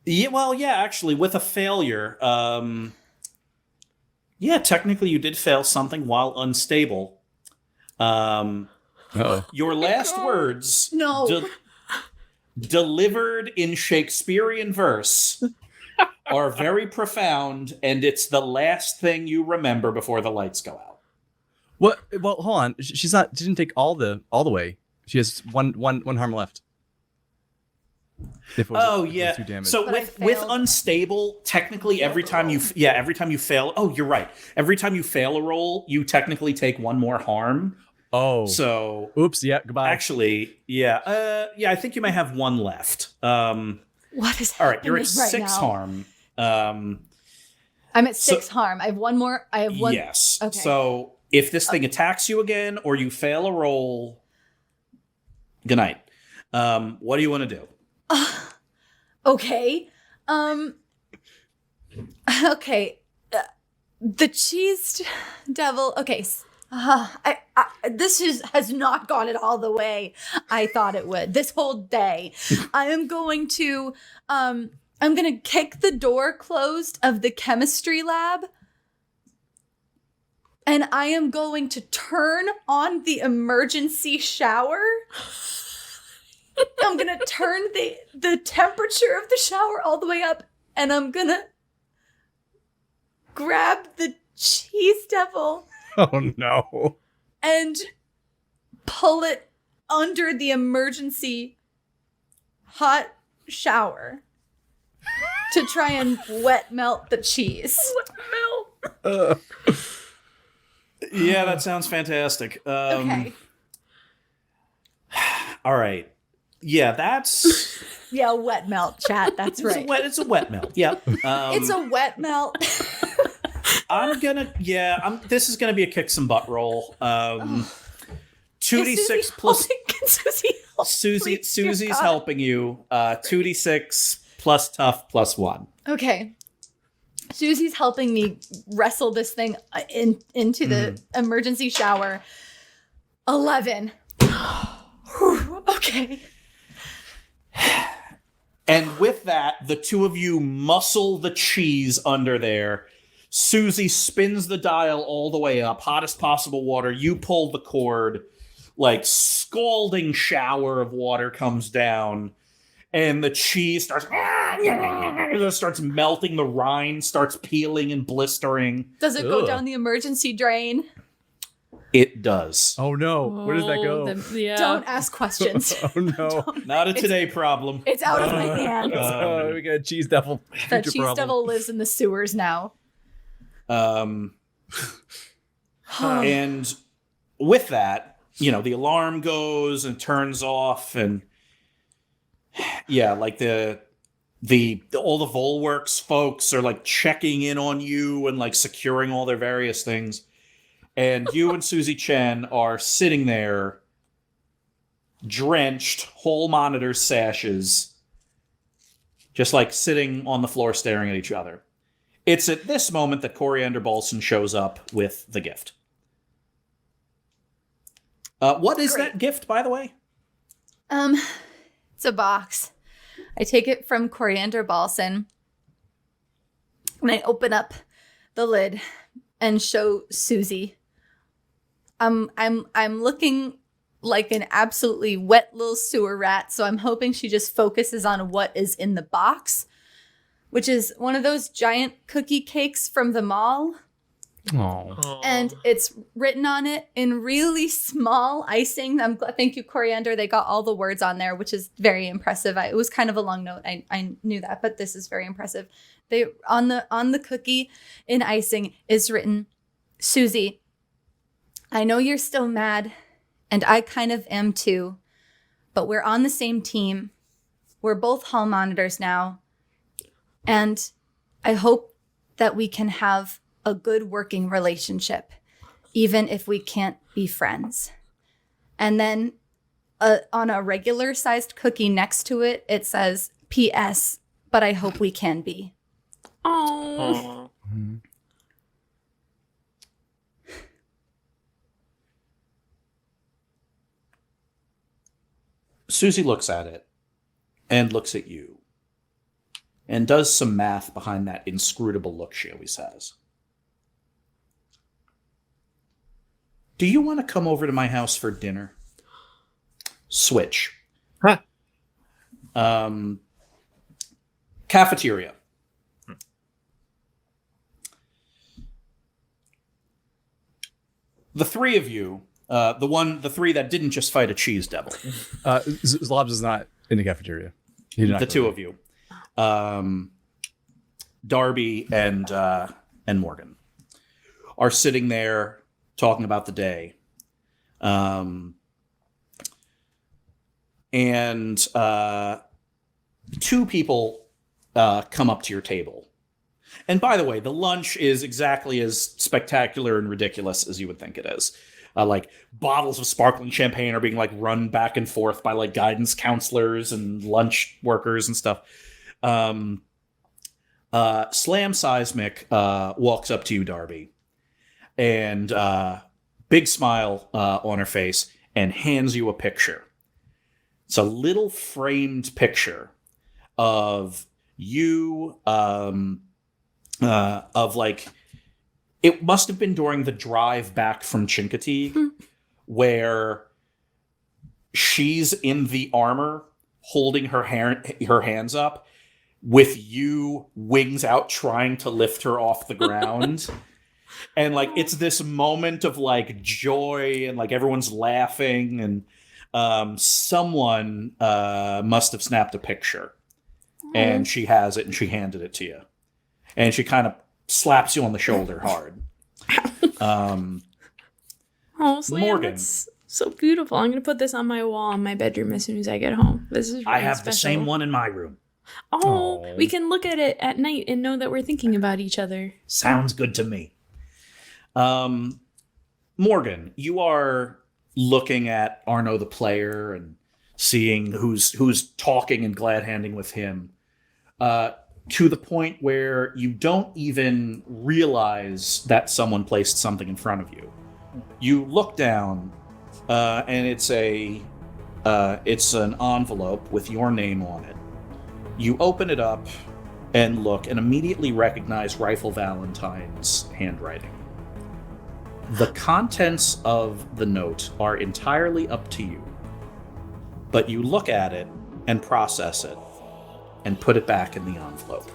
Yeah. Well, yeah. Actually, with a failure. Yeah. Technically, you did fail something while unstable. Your last words. No. Delivered in Shakespearean verse are very profound, and it's the last thing you remember before the lights go out. What? Well, hold on. She's not. She didn't take all the way. She has one harm left. If it was too damaged. So with unstable, technically every time you fail. Oh, you're right. Every time you fail a roll, you technically take one more harm. Oh. So. Oops. Yeah. Goodbye. Actually, yeah. I think you might have one left. What is happening? All right, you're at right 6 now? harm. I'm at 6 harm. I have one more. I have one. Yes. Okay. So if this thing attacks you again, or you fail a roll, good night. What do you want to do? Okay. Okay. The cheese devil. Okay. This has not gone it all the way I thought it would. This whole day, I'm going to kick the door closed of the chemistry lab, and I am going to turn on the emergency shower. I'm gonna turn the temperature of the shower all the way up, and I'm gonna grab the cheese devil. Oh no. And pull it under the emergency hot shower to try and wet melt the cheese. Yeah, that sounds fantastic. Okay. All right. Yeah, that's... Yeah, wet melt, chat. That's right. It's a wet melt. Yeah. It's a wet melt. This is gonna be a kick some butt roll. 2d6 plus Susie's helping you. 2d6 plus tough plus 1. Okay. Susie's helping me wrestle this thing into the emergency shower. 11. Okay. And with that, the two of you muscle the cheese under there. Susie spins the dial all the way up, hottest possible water. You pull the cord, like scalding shower of water comes down, and the cheese starts melting. The rind starts peeling and blistering. Does it go down the emergency drain? It does. Oh no! Where does that go? Don't ask questions. Oh no! Not a today problem. It's out of my hands. We got a cheese devil. That cheese devil lives in the sewers now. And with that, the alarm goes and turns off, and like the all the Volworks folks are like checking in on you and like securing all their various things. And you and Susie Chen are sitting there, drenched, whole monitor sashes, just like sitting on the floor staring at each other. It's at this moment that Coriander Balson shows up with the gift. What is that gift, by the way? It's a box. I take it from Coriander Balson, and I open up the lid and show Susie. I'm looking like an absolutely wet little sewer rat, so I'm hoping she just focuses on what is in the box, which is one of those giant cookie cakes from the mall. Oh. And it's written on it in really small icing. Thank you, Coriander. They got all the words on there, which is very impressive. It was kind of a long note. I knew that, but this is very impressive. They on the cookie in icing is written, Susie, I know you're still mad, and I kind of am too, but we're on the same team. We're both hall monitors now, and I hope that we can have a good working relationship, even if we can't be friends. And then on a regular sized cookie next to it, it says, P.S., but I hope we can be. Oh. Susie looks at it and looks at you and does some math behind that inscrutable look she always has. Do you want to come over to my house for dinner? Switch. Huh. Cafeteria. The three of you, the three that didn't just fight a cheese devil. Zlobs is not in the cafeteria. He did not The go two there. of you, Darby and Morgan, are sitting there talking about the day. And two people come up to your table. And by the way, the lunch is exactly as spectacular and ridiculous as you would think it is. Like bottles of sparkling champagne are being like run back and forth by like guidance counselors and lunch workers and stuff. Slam Seismic walks up to you, Darby, and big smile on her face, and hands you a picture. It's a little framed picture of you, of like, it must have been during the drive back from Chincoteague, where she's in the armor holding her hands up with you wings out trying to lift her off the ground. And like, it's this moment of like joy and like everyone's laughing, and someone must have snapped a picture, and she has it and she handed it to you, and she kind of slaps you on the shoulder hard. Oh, Slam, Morgan. that's so beautiful. I'm going to put this on my wall in my bedroom as soon as I get home. This is really I have special. the same one in my room. Oh, Aw. we can look at it at night and know that we're thinking about each other. Sounds good to me. Morgan, you are looking at Arno the player and seeing who's talking and glad handing with him, to the point where you don't even realize that someone placed something in front of you. You look down, and it's an envelope with your name on it. You open it up and look and immediately recognize Rifle Valentine's handwriting. The contents of the note are entirely up to you, but you look at it and process it and put it back in the envelope.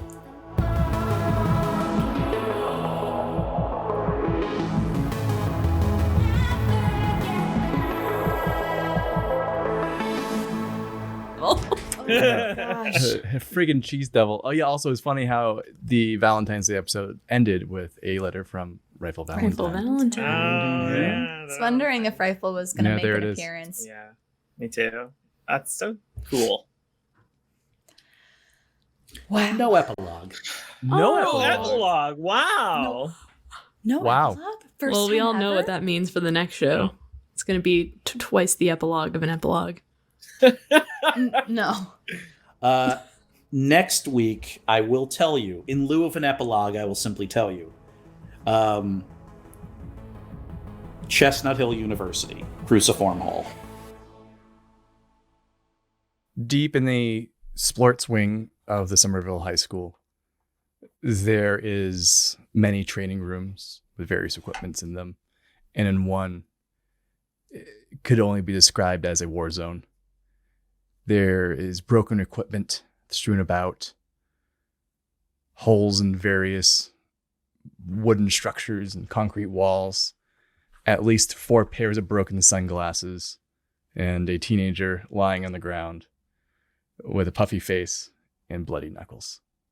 Gosh. Friggin' cheese devil. Oh yeah. Also, it's funny how the Valentine's Day episode ended with a letter from Rifle Valentine. Rifle Valentine. Yeah. I was wondering if Rifle was going to Yeah, make there an it is. appearance. Yeah, me too. That's so cool. Wow. No epilogue. No Oh. epilogue. Epilogue. Wow. No Wow. epilogue? First Well, we time all know ever? what that means for the next show. It's going to be twice the epilogue of an epilogue. No. Next week, I will tell you, in lieu of an epilogue, I will simply tell you. Chestnut Hill University, Cruciform Hall. Deep in the splorts wing of the Somerville High School, there is many training rooms with various equipments in them, and in one, it could only be described as a war zone. There is broken equipment strewn about, holes in various wooden structures and concrete walls, at least 4 pairs of broken sunglasses, and a teenager lying on the ground with a puffy face and bloody knuckles.